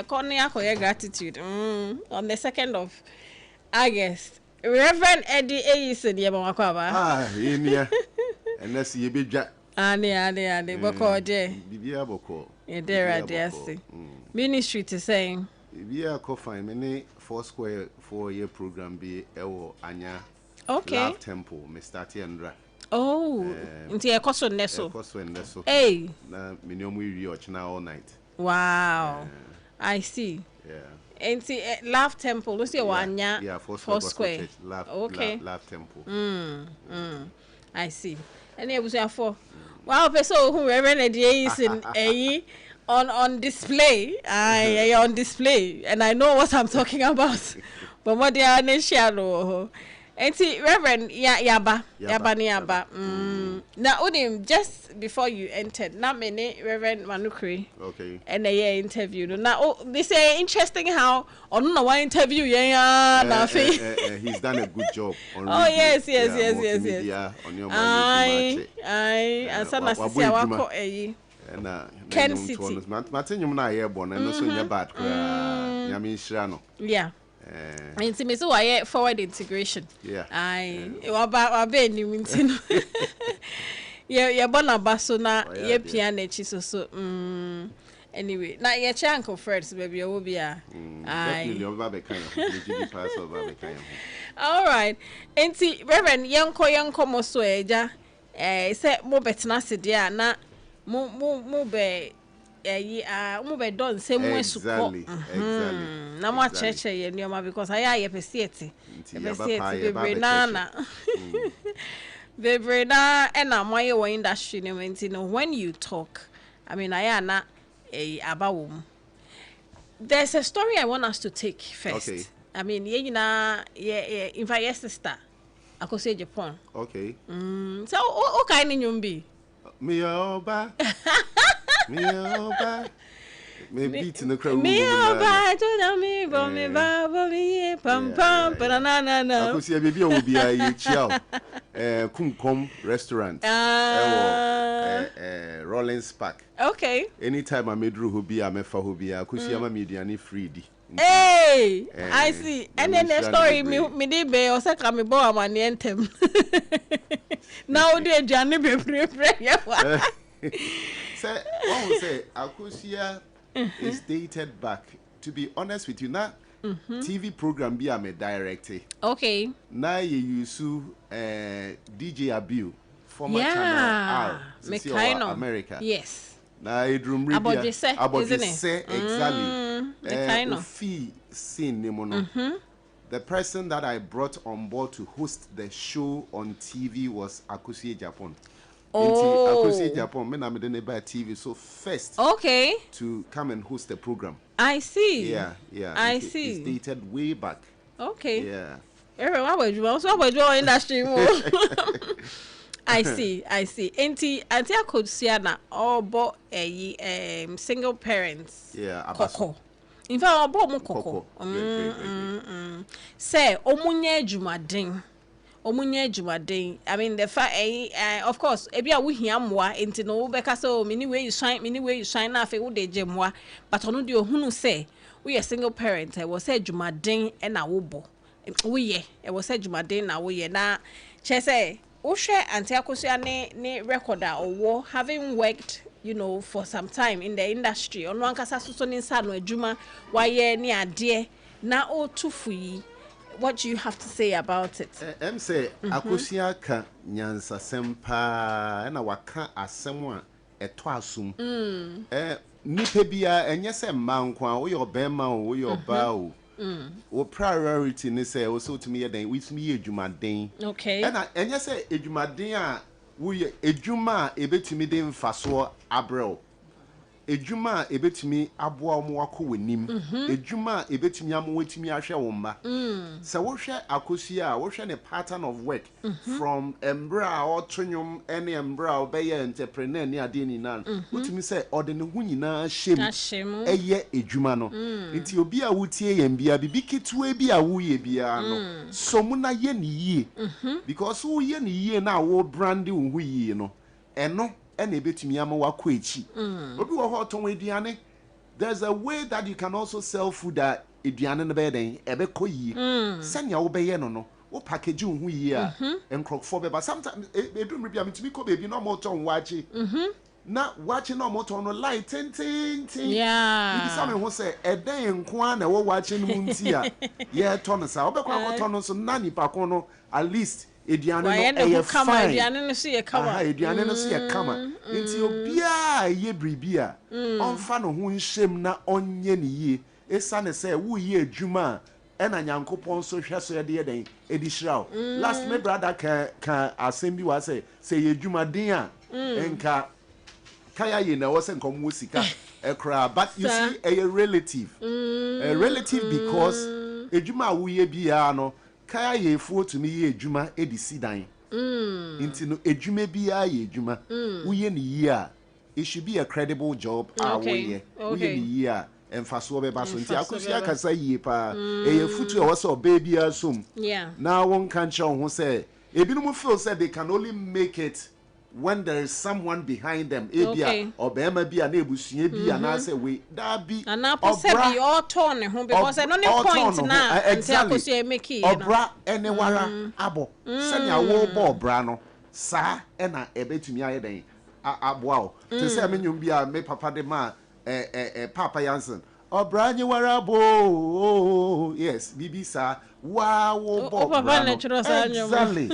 Gratitude. On the 2nd of August, Reverend Eddie Ayison Yamakwaba. Yeah. And let's see a bit jack. Ane, Boko de. Bibia Boko. Ministry to saying. Bibia Kofine, many 4 4-year program be Ewo Anya. Okay. Love Temple, Mr. Tiandra. Oh, into a cost on Nesso. Hey, minimum we watch now all night. Wow, I see. Yeah. And see, Love Temple, let's see one, yeah, 4 square. Okay. Love Temple. I see. And it was for wow, person who Reverend is in a on display. I on display, and I know what I'm talking about. But what they are shadow. And see, Reverend Yaba. Now, Udim, just before you entered, not many Reverend Manukri. Okay. And they interviewed. Now, they say interesting how on no one interview. Yeah, he's done a good job. On yes. On your and some assistant Ken City. Martin, you know, born and also your bad. Yamin Shirano. Yeah. Intimate, so I forward integration. Yeah. I been you mean. Yeah, Bonabaso na ye piano so. Anyway, now your uncle first, baby, will be a. All right. And see, Reverend Yanko Moso Eja, say more better dia na mo be be done same way exactly. Na mo cheche ye nioma because I appreciate be nana. Bebre na and na my industry no when you talk, I mean I na about there's a story I want us to take first. Okay. I mean in fact sister I could say Japan. Okay. So what kind of be? Me oba. Me beat in the crowd. Me oba don't me bo me ba bo me pam pam na. I could see a baby will be a chill. Kumkom restaurant. Rollins Park. Okay. Anytime I made who be a mefa who be a could see a media ni free. Hey, I see. And then the story me dey be o say ka me bo amani entem. Now dey Johnny be pray. Say, one will say Akusia is dated back. To be honest with you, now TV program be am a director. Okay. Now you use DJ Abu, former channel R, America. Yes. Now you drum radio. About you say, exactly. Fee scene nemono. The person that I brought on board to host the show on TV was Akusia Japan. Oh. Akusia Japan, men are made by TV. So first, okay, to come and host the program. I see. Yeah. I see. It's dated way back. Okay. Yeah. Everyone, what would you industry? I see. Auntie I could see na all but a single parents. Yeah. Coco. In fact, all but mo coco. Say, omunye jumaden. I mean the fact of course ebia we hiamwa enti no beka so many way you shine na fe wo de jemwa but ono de ohunu say we a single parent I was say jumaden e na wo bo we ye e was say jumaden na wo ye na che say wo hwe anti akosua ne recorder owo having worked for some time in the industry ono ankasa so ne nsa no adwuma wa ye ne ade na o tufu yi. What do you have to say about it? Say Akusia ka nyansa sempa na waka asem a eto asum. Nipa bia enye se mma nkwa wo yo bema wo yo ba o Wo priority ne say wo so to me den with me edwumaden. Okay. And enya say edwumaden a wo ye edwuma a ebetumi de mfaso abrel. Ejuma ebetumi aboa omo akọ wanim ejuma ebetumi amwetumi ahwe wo mba se wo hwe akosi a wo hwe ne pattern of work from embra otonyum ene embra obeye entrepreneur ni ade ni nan wotumi se ode ne hu nyina hyem eye ejuma no nti obi a wotie yem bia bibi ketua bi a wo ye bia no so mu na ye ne yie because wo ye ne yie na wo brand wo hu yie no eno and a bit me obi wo ho ton aduane. There's a way that you can also sell food that aduane no be den ebe koyi senya wo be ye no wo package hu yi a enkrokfo be but sometimes edum bia metimi ko baby no mo ton wachi na wachi no mo ton no light tin yeah you some who say eden nko na wo wachi no munti a ye ton sa wo be kwa ton so na nipa ko no at least ediane no e fine ediane no se ye kama ediane no se ye kama nti obia ye bribia onfa no ho nhyem na onye ne yie esa ne se wo ye adwuma e na nyankopon so hwe so ye de den edi hiraw last me brother ka assembly wa say ye adwuma den a enka kaya ye na wo se nkom wo sika e kra but you see a relative because adwuma wo ye bia no kaya ye fu to me ye adwuma edisi dan inti no adwuma bia ye adwuma wo ye ne yi a it should be a credible job wo ye wo ye ne yi a emfaso be ba so nti akosi akasa yi pa ye futu e wo so baby asom now one can show who say ebinum feel say they can only make it when there is someone behind them ebia obema bia na ebusua bia na say we da bi na pose bi all turn ho because no point na until akosi e make you obra ene wara abo senya wo bo obra no sa e na ebetumi aye den aboa o to say menyum bia me papa de ma Papa Jansen obra nyi wara abo yes bibi sa wa wo bo papa exactly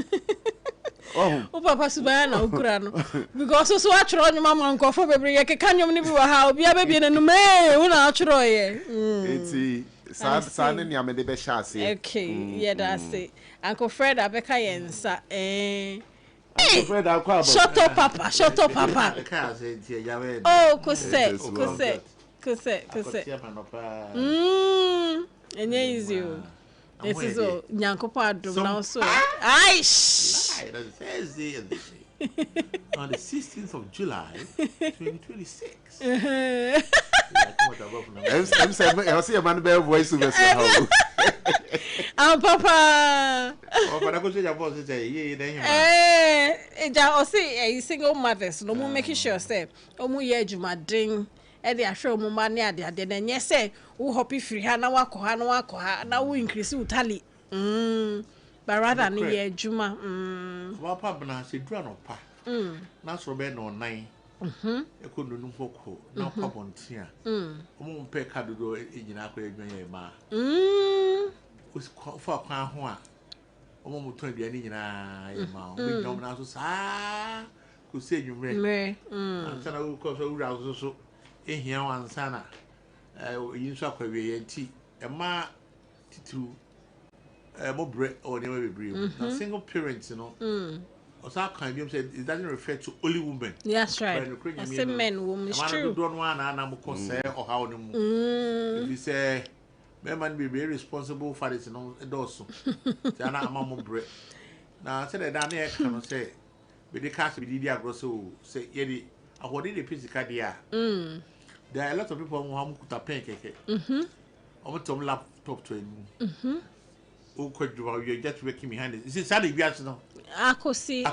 o papa subana ukura no because so atro nyuma mankofo bebre ye keka nyom ni bi wa ha obi abebie na nume wo na atro ye eti sa ne nya me de be sha ase okay yeah that's it Uncle Fred abeka yensa Uncle Fred akwa shut up papa oh kose enye easy o this is all nyankopo adom now so aish Thursday on the 16th of July 2026 I'm saying I see a man bear voice to how papa but I go say your boss say yeah ja o say single mothers no mo make sure say o mo ye adwumaden e dey ahwe o mo ma ne ade na nye say wo hopi free ha na wakọ ha na wo increase utali but rather ne ye adwuma papa bna se dura no pa na so be no nan e ko nunu foko na pa bontia o mo mpe ka dodo enyina akọ adwan ye ma o fa kwa ho a o mo muton aduane nyina ye ma o bi dom na so sa ko se nwumre ansana wo ko so wura so ehia wansana yinso akwawe ye nti e ma titru mobre or never be now single parents also can be said it doesn't refer to only women. That's right. As a men, woman is true. Don't want to say or how them. If you say men be very responsible for this and also Jana Mamma bread. Now I said that down there can say but the cast be the grosso say yedi I what did the physical dia. There are a lot of people who have put a pancake. Tom laptop to him. O could you just working behind it. Is it sad if you ask now? Akosi.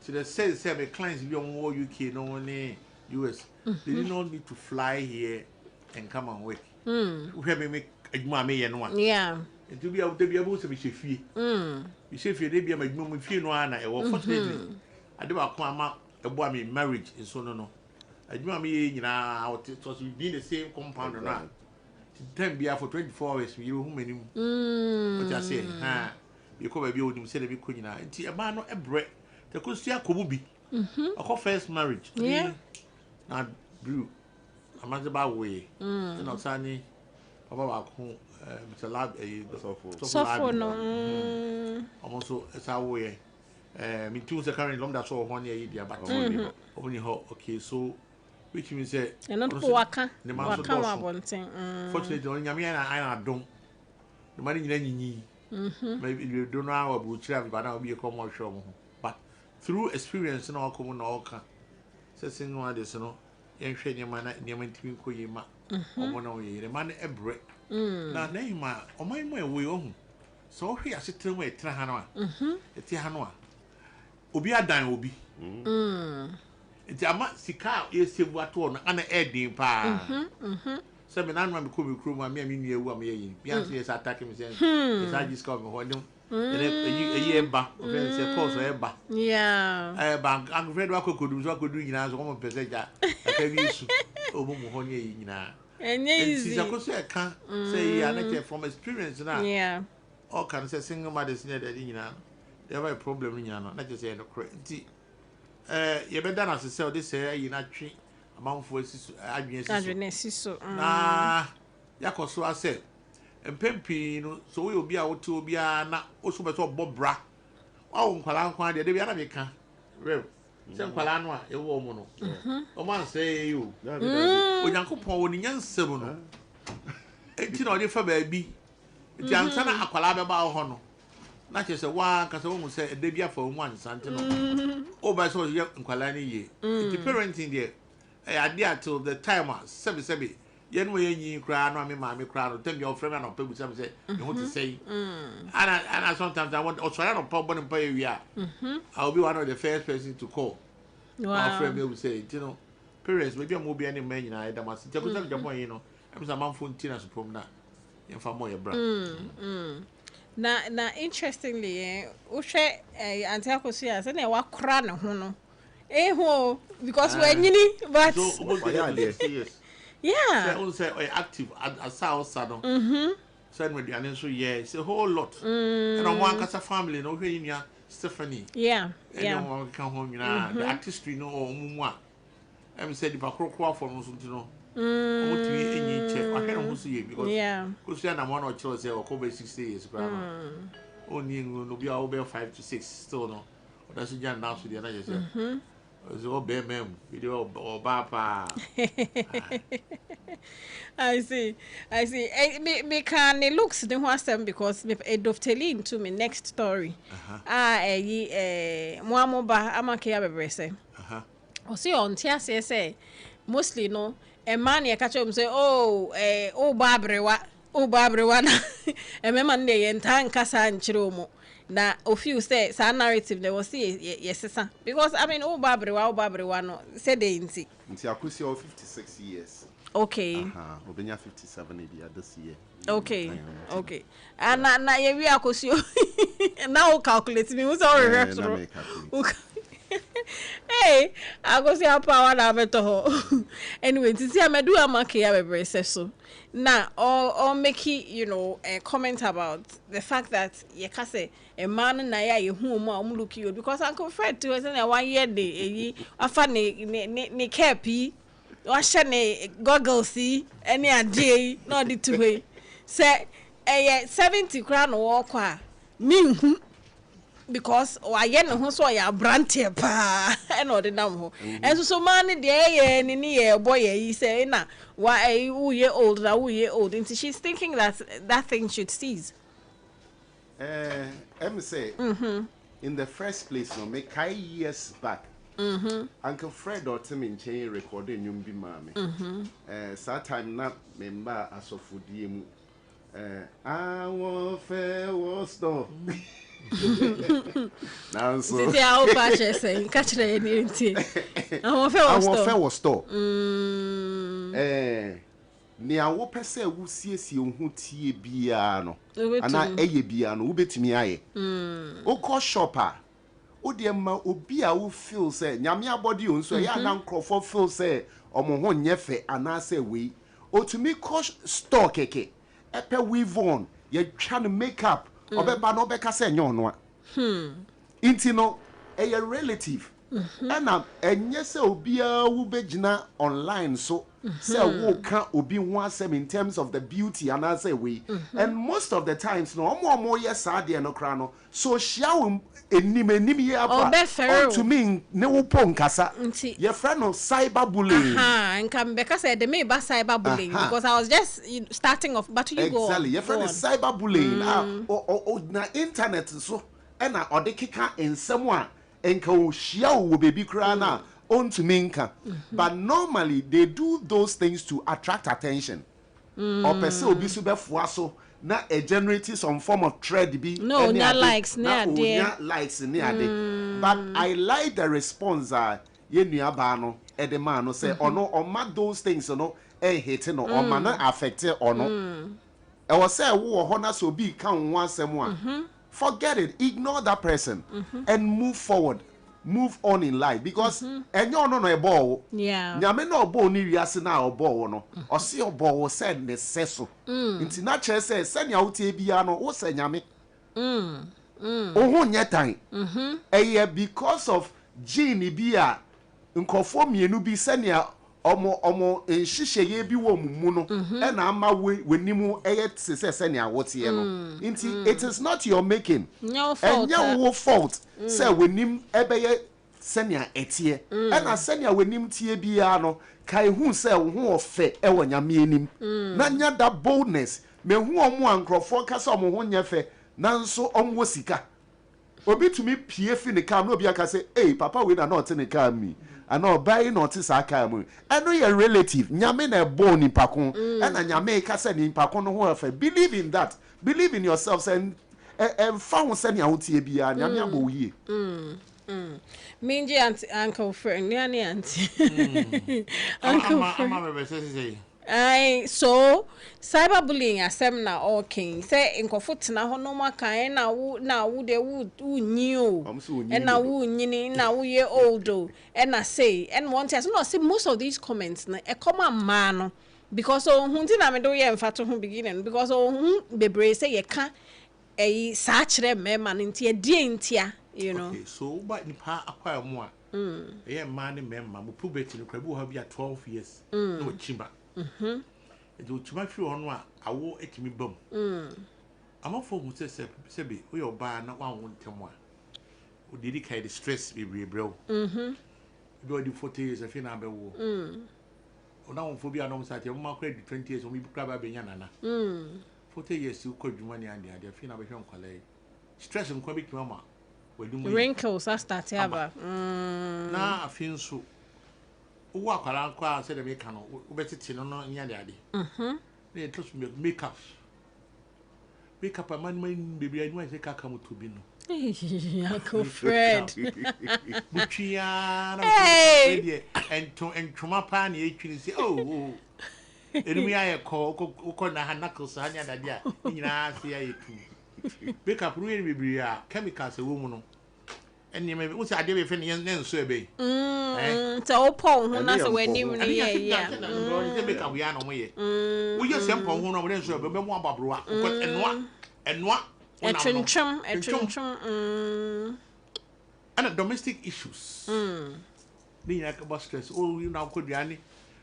So they say my clients be on more UK, no one US. They do not need to fly here and come and work. We have make a mammy and one. Yeah. And to be able to be fee. You say if you be a mum fee no one, fortunately. I do not come out about me marriage and so no. I do not mean you know it was being the same compound or not. Time be for 24 hours you who many what I say you come be old say be kunyina nti e ba no ebre te ko sia kobubi akọ first marriage yeah na brew amaze ba we na osani Papa ko Mr. Lab Sofo no. Almost as I way. Me too, the current long that's all 1 year idea, but only okay, so which means say, and not waka, fortunately, only I don't. The money in any maybe you don't know how we travel, but I'll be a common show. But through experience in all common all can say, no, I just know, young shady man, near my team, Koyama, or 1 year, the money a break. Now, name my or my way home. So here I sit away, Trahanoa, a Tianoa. Obi adan obi. Nti ama sika yesi wato na ana edi pa. Se me nan ma me ko me kro ma me nua ewu am yeyin. Bia so yes attack me say. Yes I just come ho dem. Eyi eba, o fe se pause eba. Yeah. Bank am afraid wa kokodu so kodu nyina so ko mo pese ja. Aka bi su. O mo ho ne yi nyina. Enye easy. Nti se ko so e kan say ya na from experience na. Yeah. All can say single mothers near the nyina. There was a problem in Yana, not just saying, you better not to sell this here in a tree among forces. So, Yakoso, I said, and Pempino, so we will be out to be not also better Bob Bra. Oh, Palan, the American. Well, some Palanoa, a woman. Oh, man, say you. When Uncle Paul in young seven, 18 or different baby. Jansana Aqualaba Honor. Not just a one, because I almost said a debut for one, Santino. Oh, by so young Qualani ye. The parenting there, I idea till the timer, 7 yen way you cry, no, mammy crowd, tell your friend or people some say, you want to say. And I sometimes I want also a problem and pay we are. I'll be one of the first person to call. Our friend will say, you know, parents, maybe I won't be any man, I must tell you, know, I'm a man from Tina from that. And for more, brother. Na interestingly, Ushe Auntie Akosia say na wa kra na ho no. Ho because we anyini but yeah. Say active as outside. Said with the answer it's a whole lot. And on one casa family no hwe nya Stephanie. Yeah. And one come home the artistry no o mumwa. Em said the pakro for no so no. What we any check. I can't who see because because we are one or two say or 60 years grandma. Only no be over 5 to 6 still no. That's just now to the other say. So be mem video or papa. I see. Me can it looks the one because me dovetail into my next story. Mo ba amake abebrese. O see on tia say mostly no a man ya catch him say babrewa na e me man dey entan kasa nchiro mo na of you say sa narrative they will see yes because I mean babrewa no say dey nti akusi of 56 years. Okay. Obenya 57 this year. Okay. And na ye wi akosi now calculate me who's all reference. Hey, I go see how power na beto. Anyway, to see I do amake ya bebre so. Now, or make a comment about the fact that you can say a man na ya you who mo look you because Uncle Fred to us na 1 year day afa ne capi wa hye ne goggles any ade no the two way. Say 70 crown wo kwa me because why no so ya brantie pa and all the nam and so man dey ni boy yi say na why who year old and she's thinking that thing should cease. Let say in the first place no make years back Uncle Fred or Tim in chain recording you be mommy that time not member as of food I want fair was though. Now so see how patches say catch the anything I want fair was store ni awo pese wo siesie ho tie bia no ana eye bia no wo betimi aye o ko shopper o de ma obi a wo feel say nyame abodi o nso ya na nkrofo feel say omo ho nyefe ana say we o to me ko store keke epe weave on ye try to make up obeba no beka say nyo no inti no a relative and enye say obi a wo begina online so say wo ka obi ho asem in terms of the beauty and as a way and most of the times no omo yes ade no kra no so hia enim ye apa to me ne wo pon kasa your friend no cyberbullying and come because the me ba cyberbullying because I was just starting off but you go exactly your friend is cyberbullying na internet so and na ode keka ensem a enka o hia wo baby kra na on to minka but normally they do those things to attract attention or person obi so be fuaso na generate some form of thread be no likes na likes ni ade but I like the response ye nua ba no e de man no say ono oma those things no e hit no o man affect ono e was say wo ho na so bi kan ho asem a forget it, ignore that person and move forward. Move on in life because enyo no no ebo nyame na obo ni wiase na obo no o se obo wo se ne seso nti na che se nya wotie bia no wo se nyame ohun nyetan because of gene bia nkofo mienu bi se nya omo enhihye bi wo mumu no e na ama wenimu eye se nya wotie no nti it is not your making and your fault say wenim ebeye senia etie e na senia wenim tie bia no kai hu say wo ho ofe e wo nyame enim na nya da boldness me hu omo ankrofo kasa omo ho nyefe nanso omo sika obi tumi pie fi ne car no obi aka say hey papa we na not in the car me ana buy not sa car mu eno your relative nyame na ebo ni pakon e na nyame ka say ni pakon no ho ofe believe in that, believe in yourself and found sending out here be a nyame abo yie minji uncle friend nyane auntie uncle so cyberbullying asem na okay say nkofo tena ho no makan na wo de wo nyi o and na wo nyini na wo ye old o and na say and one time no say most of these comments na e come man no because hunti na me do ye mfato ho beginning because bebre say ye ka sa kire mema nti e die ntia you know okay so ba nipa akwa mu a ye man ne mema mo puberty no kwabu ha bia 12 years no chimba do chima fi ono a awo etimi bam amafo mu se be we oba na wa won ntemo a o didi kai the stress be brew do di 40 years afi na abewo ona won fo bia no sa te mo makra di 20 years o mi bukra ba benya nana 40 years you ko dwuma ni ande ade afi na be hwe nkwale stress nkwa bi kima wrinkles are starting aba na afi nso wo akwara kwa se de me ka no wo betete no no nya de ade na e tosu makeup man baby anu ase kaka mo tobi no Uncle Fred buchia na entuma pa na etwini se enumi aye ko na knuckles anya dade a nyina ase aye tu makeup no yen baby a chemicals e wo mu no eni me wo se ade be fe ne nso ebe so opon ho na so wenim ne ye no makeup ya no mo ye wo ye sempo ho no mo nso ebe be mo ababroa ko enwa etwentwem and domestic issues ni ya ka stress o you na ko duane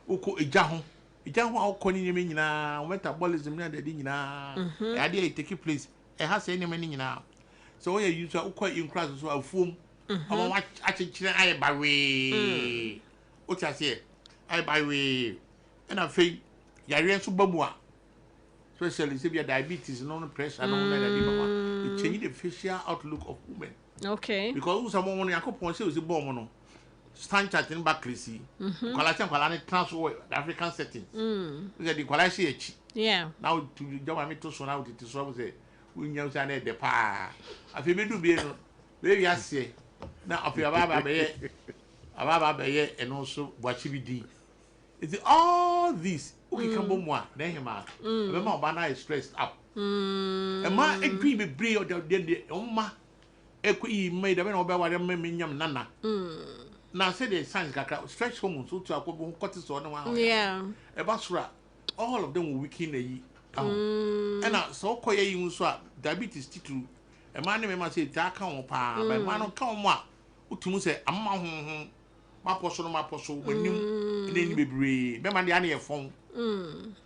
uko eja ho akọ ni nyeme nyina metabolism na dadi nyina ya dey take place e ha say nyeme nyina so we use ukọ increase so afuom ama achechire aye bawe o ti ase aye bawe na fe yare nso bamu a especially say diabetes no pressure no na dadi mama it change the facial outlook of women okay because someone yakopon say o se bomb no stand chat in back crazy kwala ne transfer African settings we the kwala she echi now to job me to so now it so say we nya say na de pa afi be du be no we wi ase na afi ababa be ye eno so boachi bi di it's all this we can bo mo a na hima be ma oba na stressed up e ma edwi be bre o de o ma ekwi me de be na oba ware me nyam nana na say the science kaka stretch hormones so to akobo cortisol no wa e ba sura all of them will weaken yi and so koye yi nso a diabetes titu e ma ne me ma say ta ka won pa ba ma no ka won a utumu say amma ho ma poso wenim ne ni bebre be man de ane ye fon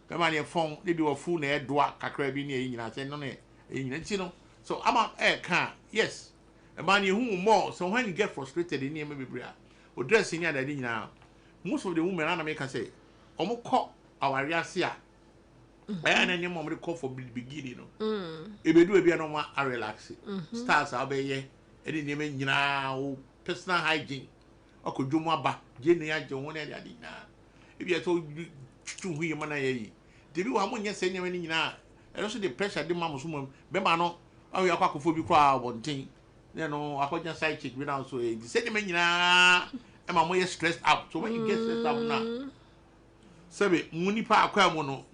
be man ye fon de bi wo fu na e doa kakra bi ne e nyina se no ne e nyina ti no so ama ka yes e man ye hu more so when you get frustrated in me bebre a o dress ni ada de nyina most of the women na make say omo ko aware ase a na nyem omo de call for beginning no e be do e bi no ma relax stars abeye e de nyem nyina o personal hygiene akodwomu aba je ne agye ho na ade na e bi to tutu hu yema na yi de bi wa mo nya se nyem ni nyina e so the pressure de mam so mom be ma no awu akofo bi kwa wonten ne no akonya side chick bi na so e se nyem nyina e ma mo ye stressed out so when you get stressed out na sebe muni pa akwa mo no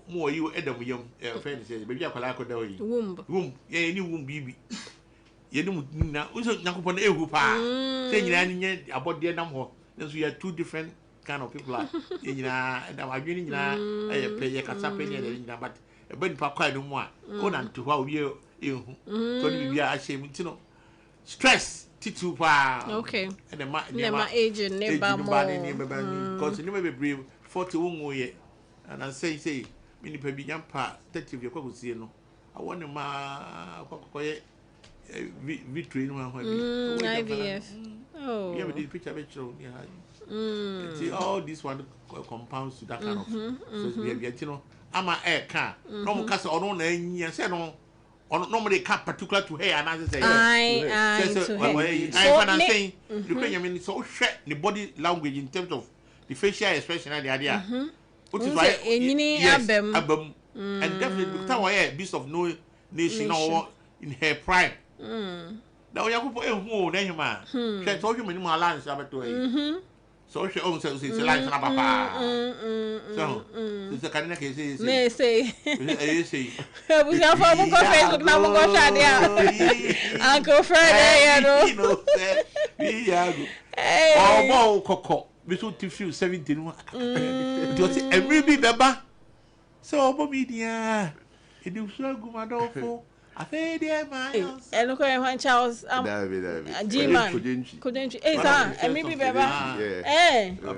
mo yi edam yam friend say be bi akwala akoda yi womb ye ni womb bibi ye ni na uso nyakopo na ehu pa say nyina ni nye abode nam ho so you are two different kind of people ye nyina edam adwini nyina e pe ye kasa pe ni e nyina but e be ni pa kwa no mu a o na nto ha obi ehu so ni bibia a shame ntino stress titu pa okay and the ma age neighbor more because you be brave 40 won ye and I say me ni pa bi nyampa 30 ye kwakusie no I want ma kwakoye victory no ho bi IVF yeah we did picture be show yeah see all this one compounds to that kind of so we be you know ama ka no mo kase ono na anyia say no no more particular to her and as say I'm saying the Ukrainian so share the body language in terms of the facial expression and the idea which is why abem and definitely that why beast of no nation or in her prime now you go who then him she told you me no alliance abeto so she own say line na papa so this can na say me say say we have for mo Facebook na mo go share dia Uncle Friday you know we yago oh koko we so to feel 17 no just every be beba so obo media e do so gumadofo afi dia man and look at Juan Charles G-man couldn't you maybe beba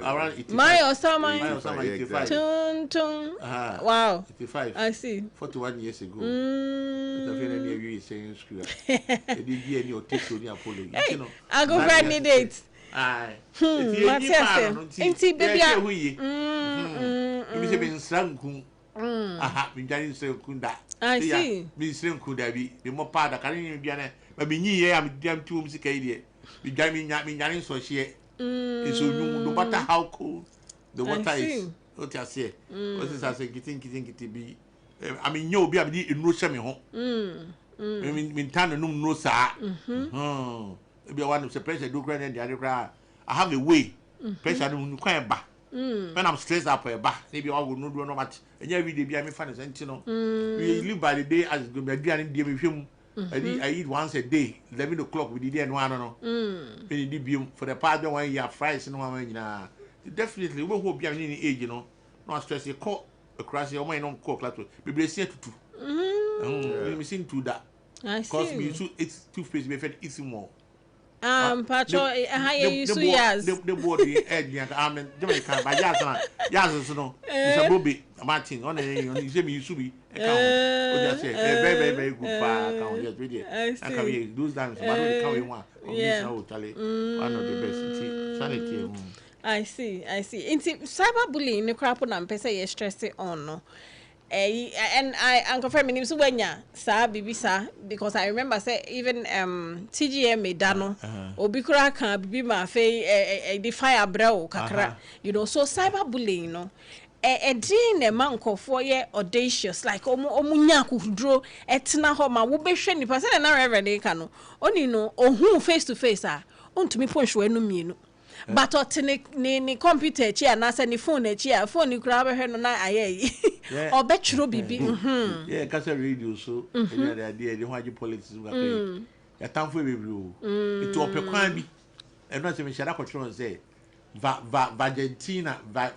around my Osama 85 tun wow 85 I see 41 years ago it's a very near you saying school e did hear any otiso ni apolo you know I go for any date Inti baby you say been sanku aha mi jani sanku da I see mi sanku da bi mi mo pa da kan ni bia na ba mi nyi ye am diam tu mu sika ide mi jani mi jani so hye so nu no matter how cold the water is what you say what is say kitin bi I mean you bi abi enu hye me ho mi tan no no sa be one say pressure do grant and the other I have a way pressure no quite ba when I'm stressed up ba maybe I will not do no much and every day be me fan is no we live by the day as go be and dey me hwem I eat once a day 11 o'clock we did one no we did be for the part 1 year fries no one nyina definitely we hope be any age no stress you call a crash your mind no call class we be see tutu we seen to that because we use it's toothpaste be fed eat more Patrol, how you use years? The body, Edna, Amen, Jamaica, by Yazan, no, Mr. Bobby, Martin, on you say me, you should be account. Very, very good account. Yes, really. I can those times, but only coming one. Yeah, one of the best. Sanity. I see. Cyberbullying, the crap on and pesa, you're stressed on, no. And I confirm me so when ya sir bibi sir because I remember say even TGM me dano obi kura kan bibi ma fe the fire bra kakra you know so cyberbullying no din na man kofo ye audacious like omunya kudro etna ho ma wo behwe nipa say na reverend ka no oni no ohun face to face ontumi ponhwe anu mienu but ni computer chi anasa ni phone chi phone ni kura behwe no na aye obetro bibi yeah kasa radio so the idea the hwaji politics we play ya tamfo bebre o itu opekwan bi e no se me shara control say Argentina VAR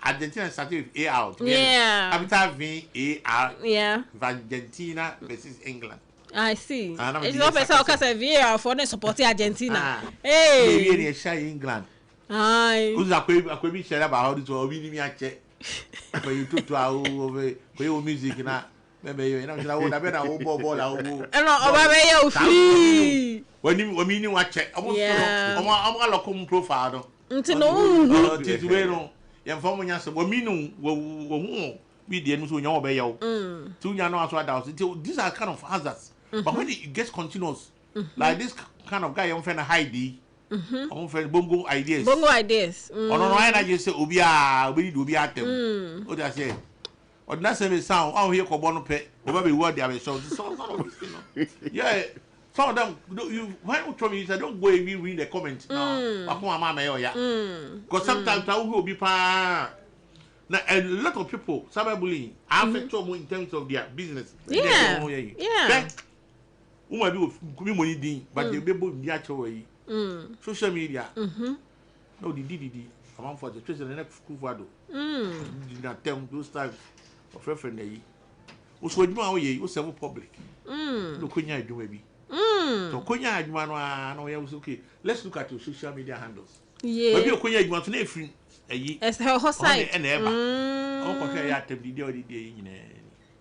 Argentina started with AR yeah capital VAR yeah Argentina versus England I see. It's not first how cause VAR for the support Argentina. Hey. Maybe share England. Aye. Who's a be share about how this will be me a check. But you took to our music na. Maybe you know I would have been a ball. And no, free. When you mean what check? I'm a local profile. Until no. Yɛn fɔm nya sɛ wɔminu wo we the no so nya obey yo tu nya no aso ada so these are kind of hazards but when it gets continuous like this kind of guy your friend hide I'm friend bongo ideas ono no na je say obi do obi atem o da say o na say me sound how here ko bo no pe o ba be word there so yeah some of them you when you tell me you say don't go even read the comment now akon ama yo ya because sometimes I will be pa now a lot of people cyberbullying affect them in terms of their business yeah uma be money din but they be both dia chowe social media no the among for the treasure the next school fado did not tell those types of friend yi so adwuma wo ye wo serve public no konya adwuma bi so konya adwuma no ya okay let's look at your social media handles maybe konya adwuma to na free ayi es her site and ever o ko ka ya tabdi de odi de nyina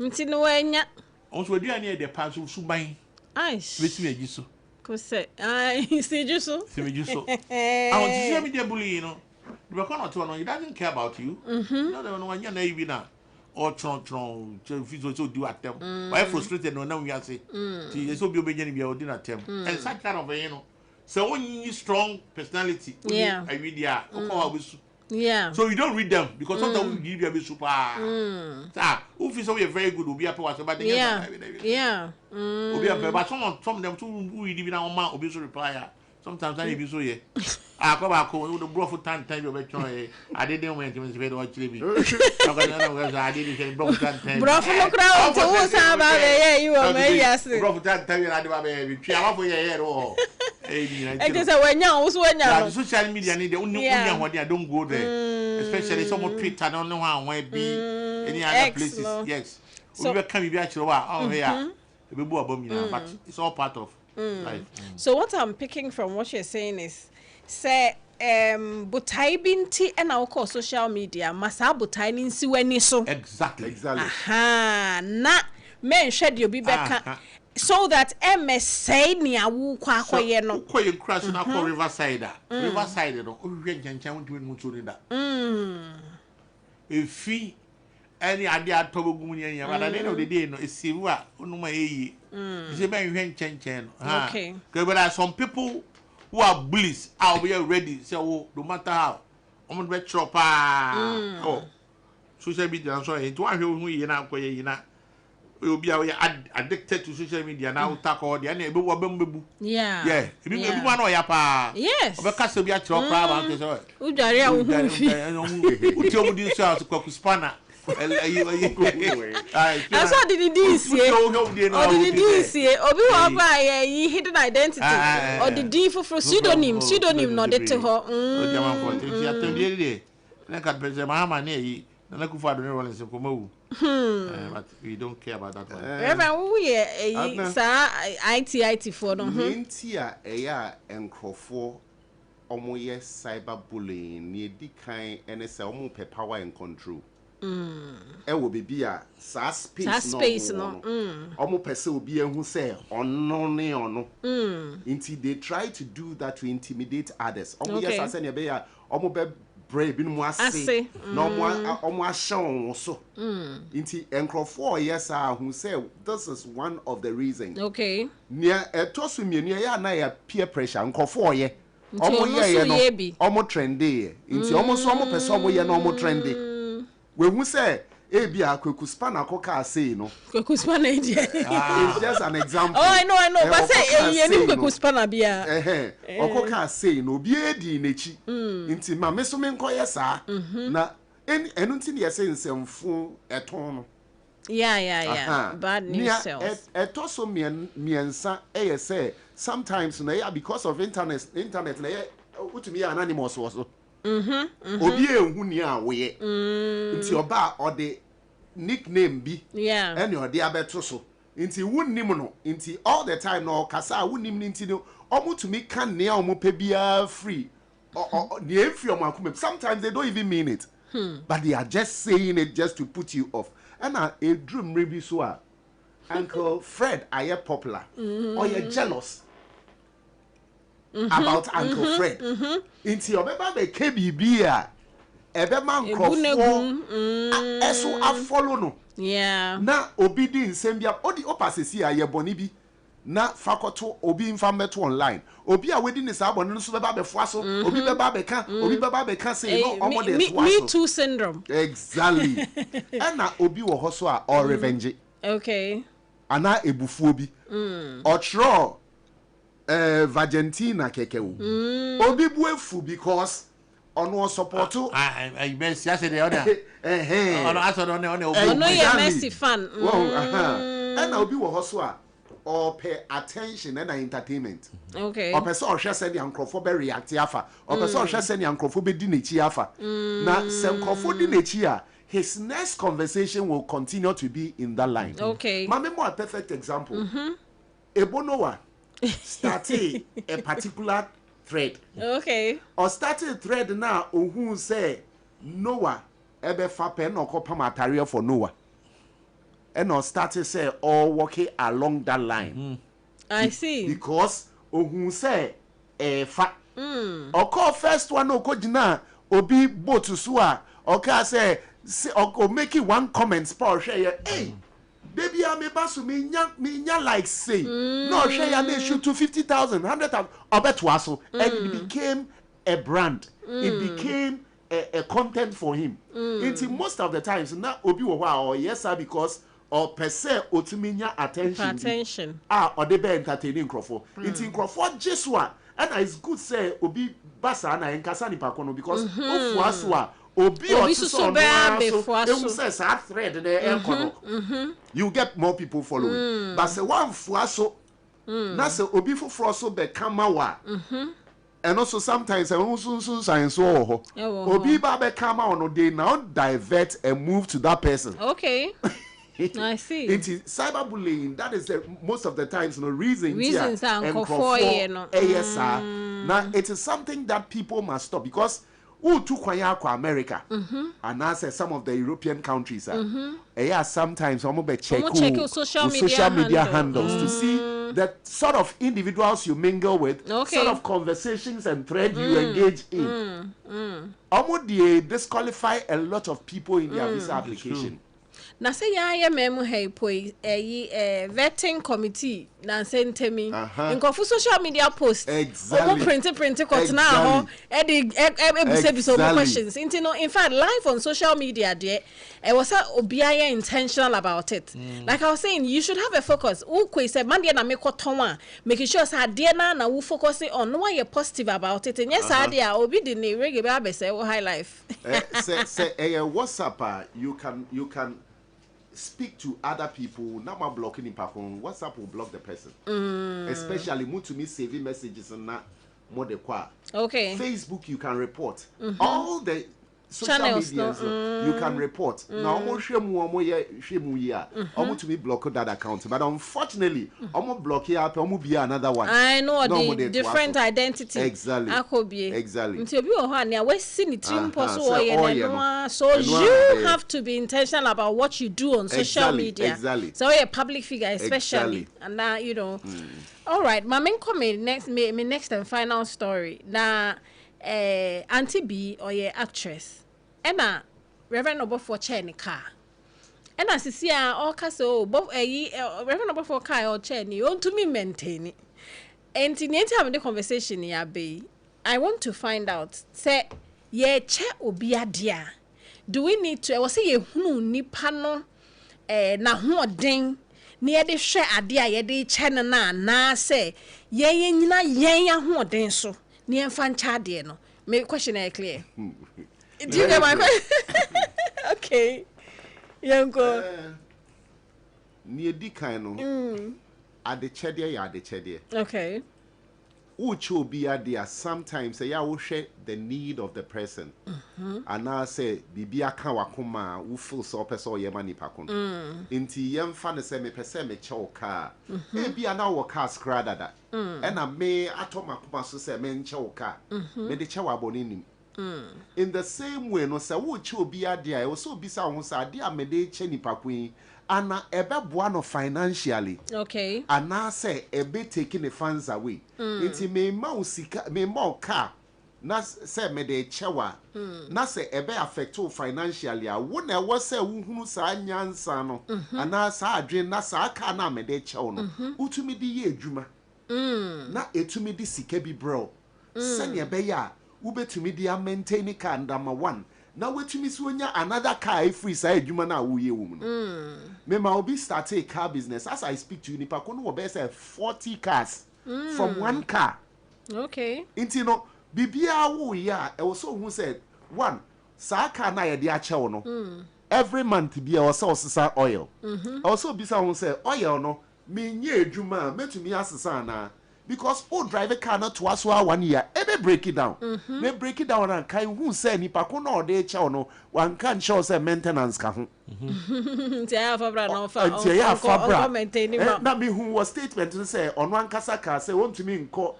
nti no wanya on so aduane e de pass so ban aish wetin e giso ko se ai se giso I want to see me dey bullying the record no it doesn't care about you no wanya na ibi na or tron fizo so do at them why frustrated no na we are say ti so bi obenya ni bi odi na tem and such kind of so when you strong personality yeah I read there ko yeah so you don't read them because sometimes we give you a bit super who feel so we are very good obi apart but they yeah obi apart but some of them too who read even on obi so reply sometimes I be so yeah ko the bro for time you be try I didn't went to very much live I didn't bro for time bro for no crowd to who say about you are me yes bro for time I dey be try am for here oh I guess when you also when you social media need the don't go there especially some Twitter don't know how be any other places yes we be come be actually oh here we be abom but it's all part of life. So what I'm picking from what you're saying is say butai binti and our social media masa butai ninsi weni so exactly aha na men shed you be beka so that say ni awu kwa akoye no koye crash na ko riverside no o hwe nchanchan wontu mu so ni da efi any ade atobogum ni anya but at the end of the day no esiru a onuma eyi se ben hwe nchanchan no okay because there are some people who are bullies are we ready so no matter how omo be chop oh social media so e to ahwe hu yi na akoye yi na obi are addicted to social media now talk all the na ebe wo bembebu yeah ebi ma na oya pa yes obe ka se bi a chiro pra ba nke so udware a wo hu fi uti omu di so as kwaku spana I saw the DC obi wa ba ye hidden identity or the D for pseudonym no de te ho o jama ko ti atendie de na ka pese mahama na yi na ku fa do ne rollins ko mawu but we don't care about that one Reverend we sa IT for no nti a eya enkrofo omo ye cyberbullying ni edikan ene se omo pe power and control wo bebi a sa space no omo pese obi ehu se ono ne ono nti they try to do that to intimidate others omo yes ase ne be ya omo be brave bi no ase no omo ahye so nti enkrofo yes hu say this is one of the reasons okay nia etosu mienu ya na ya peer pressure enkrofo ye omo ye no omo trendy nti omo so omo pese omo ye no omo trendy we hu say ebi akweku spanner koka say no kweku spanner is just an example. Oh I know but say ye ni kweku spanner bia okoka say no obi edi nechi nti ma me so me nkoye sa na enu nti ne yese nsemfu eton no yeah bad news sells etoso miensa say sometimes na ya because of internet na ya utumi ya anonymous so obi ehu ni a wo ye nti oba o de nickname bi ene o de abeto so Inti wunnim no, inti all the time no kasa wunnim inti no omo to me can near omo pebia free. Or the free omo. Sometimes they don't even mean it. But they are just saying it just to put you off. And a dream maybe so Uncle Fred are you popular or you're jealous about Uncle Fred. Inti your beba KBB ebe man crofo eso a follow no. Yeah. Na obi di nsembia odi opasesi a ye boni bi na fakoto obi mfa meto online obi a wedi ni sa boni no so beba be foaso obi beba be ka obi beba be ka say no omo de foaso me too syndrome. Exactly. And na obi wo ho so a or revenge. Okay. Ana ebufu obi otro Vagentina kekewu obi buefu because ono support I best say the other ono aso no ono ye Messi fan and obi wo ho so a or pay attention and entertainment. Okay. Or person or share send the ankrofo be react afa or person or share send the ankrofo be di nechi afa na sem krofo di nechi a his next conversation will continue to be in that line. Okay. Mame more a perfect example. Ebonowa started a particular thread. Okay. Or started a thread now who say Noah ebe fa pen or kopa material for Noah. And or started say all walking along that line. I see. Because who say fa or call first one no kojina obi botu suwa or ka say or making one comment spell share hey baby I me basu me nya like say no share ya they shoot to 50,000 100,000 or bet waso and it became a brand. It became a content for him. It's most of the times na obi wo or yes sir because or per se otuminya attention or they be entertaining crofo. It's in crofo just one and it's good say obi basa na enkasa ni pakono because ofu aswa obi so say that thread there you get more people following but say one fuaso na say obi foforo so be kamawa and also sometimes also science obi ba be kama no dey now divert and move to that person. Okay. I see. It is cyberbullying. That is most of the times no reasons and now it is something that people must stop because who took America and I say some of the European countries sometimes check social media handles to see the sort of individuals you mingle with, sort of conversations and thread you engage in. They disqualify a lot of people in their visa application. Na say ya memu hey poi vetting committee na sentemi nkofu social media post exactly print ko na ho ebuse questions in fact live on social media there was obiya intentional about it. Like I was saying, you should have a focus. Who say man na make koton making sure say there na we focus on why you positive about it and yes idea obi di ne reggae ba be say high life say WhatsApp you can speak to other people. Now I'm blocking in Pakon. WhatsApp will block the person. Especially move to me saving messages and not more de qua. Okay. Facebook you can report. All the social media you can report. Now almost to me block that account. But unfortunately, almost block here almost be another one. I know the different identity. Exactly. Exactly. So you have to be intentional about what you do on social media. Exactly. So you're a public figure especially. And now you know. All right, my main comment next and final story. Now Auntie B or your actress. Emma Reverend Obo chair ni car. Emma sisia all caso Reverend Obo for car or chair ni on to me maintain it. And in the time the conversation ya be, I want to find out say ye chair obia dia. Do we need to I was say ye ni pano na ho den near the share adia ye de chair na say ye nyina ye ya ho den so near fan chade no. My question is clear. Do you get my question? Okay. Yanko. Near di kaino. Ade chedie ya ade chedie. Okay. ucho be there sometimes say ya wo share the need of the person. And I say bibia kan wakoma wo feel so person ye mani pakon. Inti yem fan say me pese me che car. E bia na wo car skrada da. E na me atoma kuma so say me nche wo car. Me de che wa boni nim. In the same way no say wo che obi there e so bisa ho say ade a me de che nipa kwin ana ebe boa no financially. Okay. Ana say ebe taking the funds away. Inti me ma usika me ma car na say me de chewa na say ebe affect you financially a wo na wo say wo hunu sa nyansa no ana sa adwen na sa aka na me de chew no utumi di ye adwuma na etumi di sika bi bro se ne ebe ya wo betumi di maintain car number 1 na wetumi so nya another car free sa adwuma na wo ye wo mu no me ma obi start a car business as I speak to you nipa ko no wo be say 40 cars from one car. Okay. Inti no bibia wo ya e wo so hu said one sa car na ye de a chew no every month bia wo so sisa oil also bisa hu say oil no me nye adwuma metumi asesa na because o drive a car na to aso 1 year ebe break it down me break it down and kan hu say nipa ko na o de chew no wan kan show say maintenance ka ho tia fabra no fa maintain na me hu was statement say on one kasa car say want to me nko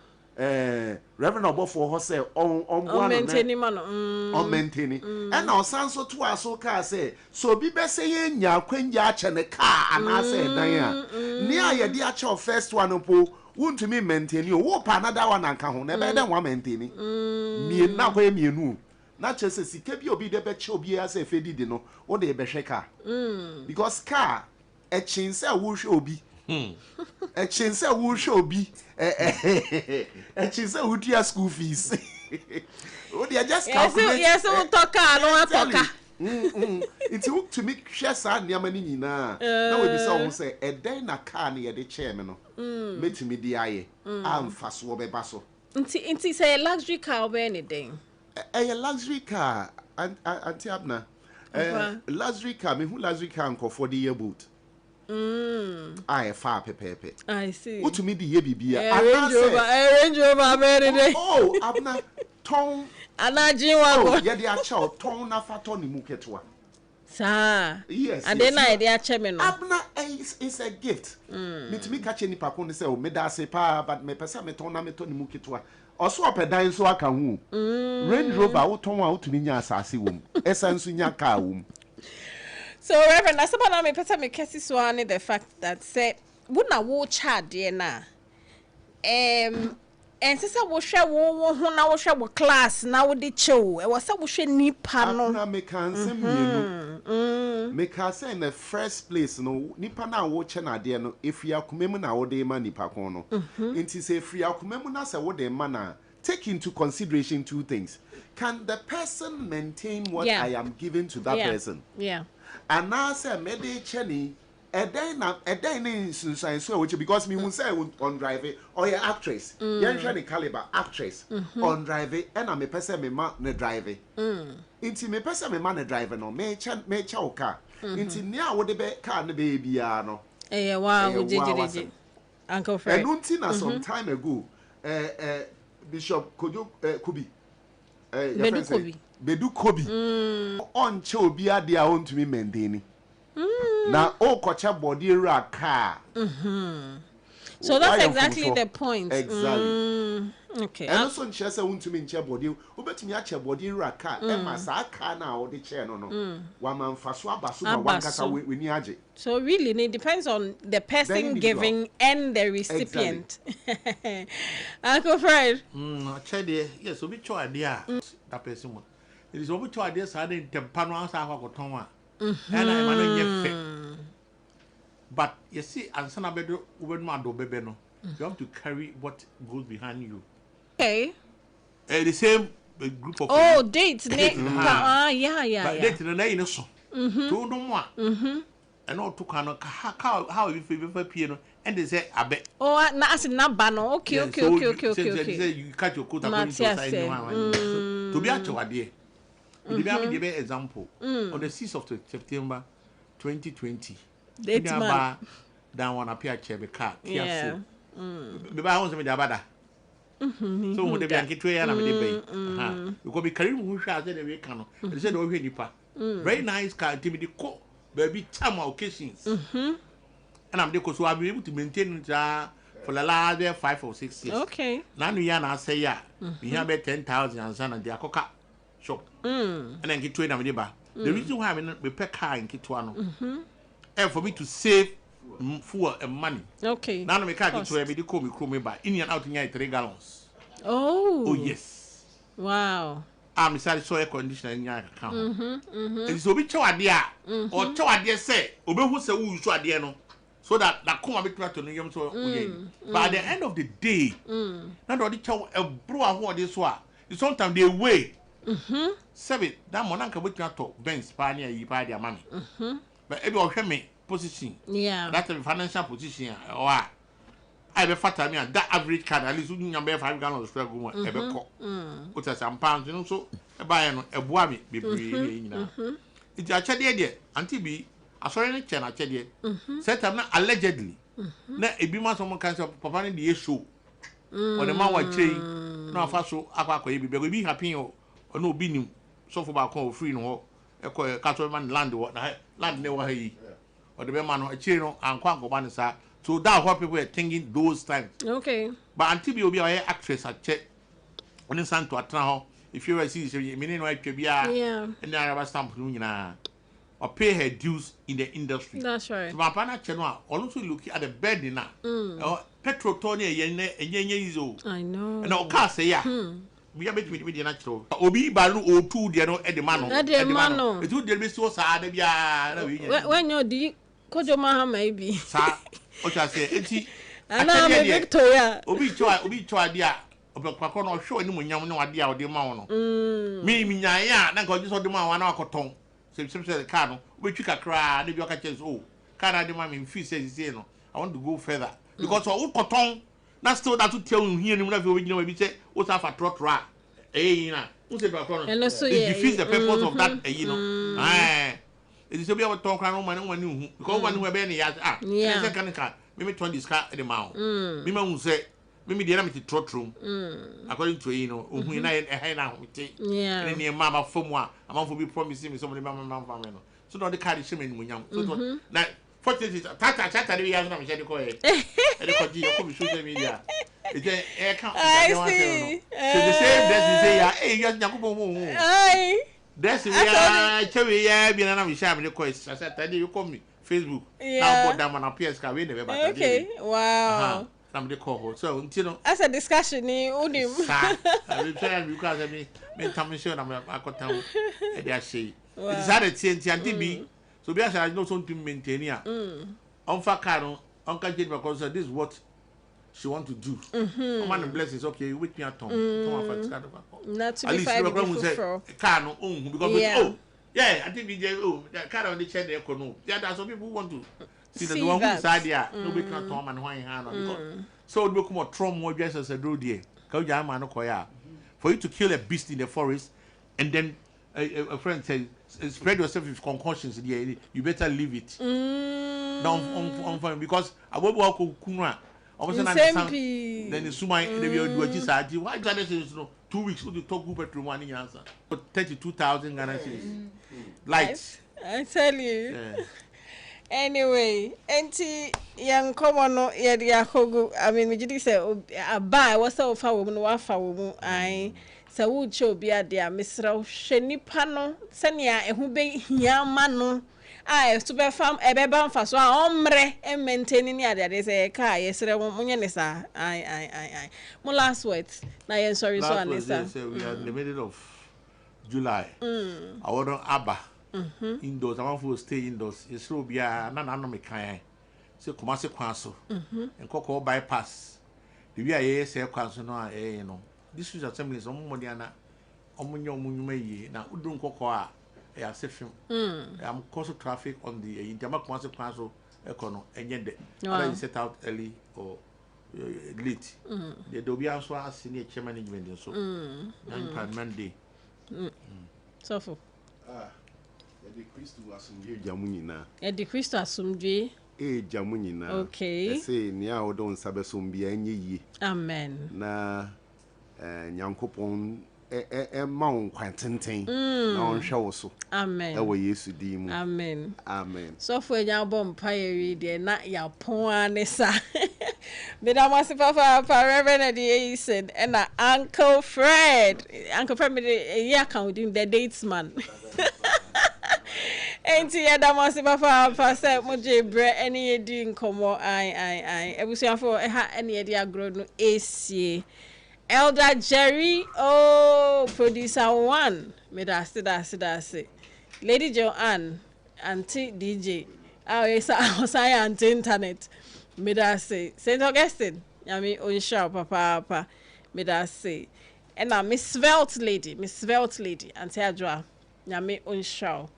Reverend Obofo ho say on maintain man on maintain and now sanso to aso car say so bi be say nya kwanja a che ne car ana say dan a ne a ye de a che first one po want me maintain wo pa another one anka ho na be den one maintain mi na ko emienu na che say sika bi obi de be che obi a say fe didi no wo de be hwe car because car e chin say wo hwe obi a chance will show be a chance would your school fees. Oh, they are just yes, we'll talk. No, talk. It's hook to make share sad Yamani na. Now we be say a day na car near the chairman. Met me the eye. I'm fast wobe basso. It's say a luxury car or anything. A luxury car, Auntie Abena. Luxury car, me who luxury car for the year boot. I far pepe. I see. What to me the ye be Range Rover very. Oh, Abena ton Anaji wago. Yeah, they are chow ton na fatoni muketwa. Sir. Yes. And then I dey chairman. Abena is a gift. Me to me catch any pa kon say o me da se pa but me pesa me ton na me toni muketwa. Oso opedan so aka hu. Range Rover wo ton a wo to me nya asase wom. Esa nso nya car wom. So Reverend, I said na me pesa me kesi so ani the fact that say wo na wo cha de na sesa wo hwe wo ho na wo hwe wo class na wo de chew e wo se wo hwe nipa no na me kan se mienu me ka say in the first place no nipa na wo che na de no efia komemu na wo de ma nipa kon no enti se efia komemu na se wo de ma na take into consideration two things. Can the person maintain what I am giving to that person? Yeah. And now say me de cheni a day in sunshine so which because me won say on drive or your actress yen shani caliber actress on drive and me person me ma na drive inti me person me ma na drive no me cha car inti nia wo de be car na be bia no wow jejeje Uncle Fred and unti na some time ago Bishop Kojo Kubi Bedu Kobi on che obi ade a on to me maintain na o kocha body ra car so that's exactly the point. Exactly. Okay. And also nche say won to me nche body obetumi a che body ra car e ma sa car na o de che no wa man faso abaso ma wan kasa we ni age. So really it depends on the person giving and the recipient. Exactly. Uncle Fred. Che de yes obi cho ade a that person mo. It is obi cho ade sa de tempa no asa akoton a. And I man nye fe. But you see ansa na bedo ubenu ado bebe no. You have to carry what goes behind you. Okay. The same group of dates. Yeah. But dates na you know so. To no more. And all to how you feel piano and they say abe. Oh, na as na ba no. Okay. You catch your coat and to be actual idea. Give me an example. On the 6th of September 2020. Down one appear chebe car. Yeah. Beba won se me dabada. So when they get to na me dey bay. Because be carry who hwa say we can no. They say do hwe nipa. Very nice car timid ko baby time occasions. And I'm there so I'll be able to maintain it for the last 5 or 6 years. Okay. Now you na say ya. We have 10,000 and son and the akoka shop. And then get to na me ba. The reason why we pay car in Kitwa no. And for me to save fuel and money. Okay. Now me car get to me call me by in and out in 3 gallons. Oh yes. Wow. I'm sorry, so air conditioner in your account. And so we chow idea or chow idea say, Obe who say who show idea no, so that come a bit to New so but at the end of the day, not only chow a brewer who this one, sometimes they wait. Seven that monanka wait not to Ben Spania, you buy their money. But every of me position, that's a financial position or I be fat me that average card at least you number 5 gallons of go e be ko put us some pounds you know so e buy no e boa me be bree nyina it a chede de anti bi asori ne che na chede set up na allegedly na ebi ma so mo kan so papa ne de show o de ma wa chei na fa so akwa e bi happy o no obi nim so for ba ko free no ho e ko ka so man land ne wa yi o de be ma no e chei no ankwa goba ne sa. So that's what people were thinking those times. Okay. But until you be an actress at check, when it's to a if you see, meaning right to be and then I was stamping or pay her dues in the industry. That's right. So my partner channel also looking at the bed in petrol Tony and Yenye. I know. And I'll cast say, we are making the natural. Obi Balu or 2, they know at the man. At the man. It would be so sad. When you're the Kojoma, maybe. What I say, eti. Ana me Victoria. Obi try dia. Obekwa no hwe ni munyam no ade a ode ma wo no. Me nyan ya na nka ojiso de ma wa na akoton. Se the car no, obetwi kakra na bi oka chance oh. Car na de ma me feel say no. I want to go further because o koton na still that to tell you here ni mu na fi obegina we bi say o sa fa trotro eh na. Who say trotro no? It defeats the purpose of that you know. It is a bit of a talk around one because one who be any second car, maybe 20 this car at the mouth. Mima will say, maybe the enemy trot room, according to you know, who and I now we take. And near Mamma from one, a month will be promising me somebody, Mamma family. So not the car is shimmering when young. So now, fortunately, Tata, the young man said, and the continue to shoot the media. It's a air count. I see. So the same, that's say, hey, yes, Yakubo. Aye. That's why I tell you, yeah, be another sham the quest. I said, you call me Facebook. Now, what damn appears can win the okay, wow. I'm the call. So, you know, as a discussion, I will tell you because I mean, I'm sure I'm a town. They say it's had a TNT and TB. So, because I know something to maintain here. On Facano, Uncle Jane, because this is what she want to do. Man blessings, okay, with me at home. Not to be fighting because yeah, I think we just that kind of the chair there no. Yeah, that's some people who want to see the one who inside there. Nobody can Tom and why hand. So it become a trauma more just as a road there. For you to kill a beast in the forest and then a friend says spread yourself with concussions there, you better leave it. Because I will walk kunwa. Then the Suma they will do a Gisati. Why is 2 weeks to talk about one answer? 32,000 Ghana cedis. Lights. I tell you. Yeah. Anyway, enti yang komono ya dia kogu. I mean, we just say abai what's so far woman wafa woman ai. Sa wucho bia dia misra hwani pa no senia ehu be hiama no. Super farm ebeba mfa so a omre e maintain ni ade say ka yesere munye ne sa ai mo last words na yen sorry so anisa we are in the middle of July I want aba indoors I want to stay indoors it's so bia na no me kan say Kumasi kwan so nkoko bypass the we are say kwan so no you know this is assembly so mo dia na omunyo munyuma yi na udu nkoko a yeah, I'm causing traffic on the Intermark Council econo and yet you set out early or late. The Dobby also has senior chair management and so Monday. So for a decrease to Asumji Jamunina. A decrease to Asumji. Jamunina. Okay. Say, Nia don't Sabasumbi and ye. Amen. Na nyankopɔn ma wo nkwan tenten na ɔnhwɛ wo so. Amen. Ɛwɔ Yesu din mu. Amen. Amen. So for nya bom pa ye de na ya pon anesa. Madam Papa Reverend Edison and Uncle Fred. Uncle Fred me the account with the dates man. Enti ya da mo se papa say mo je bre ene edi nkomo ai ebusuafo ha ene edi agro no esie Elder Jerry producer 1 me da se Lady Joanne Auntie DJ say Auntie Internet me da se Saint Augustine yami onsha papa me da se and Miss Svelte lady Auntie Adwa yami onsha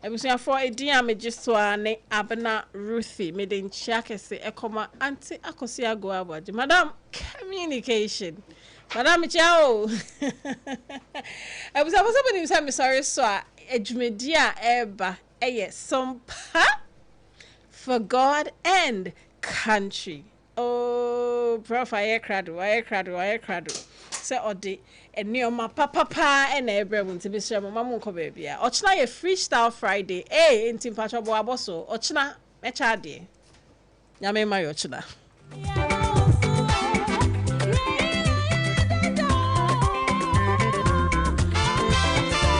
ebusuafo edin amegiswa ne Abena Ruthy me den chiakese ekoma Auntie akosia go abaji madam communication madam ciao ebusuafo so bani say me sorry so edwumedi a eba eye Sompa for God and country. Oh, prof I crado say odi enioma papa and ebre won tibi share mama mo nko baby a ochina ye freestyle Friday ntim pacho bo aboso ochina mecha de nyame ma yo ochina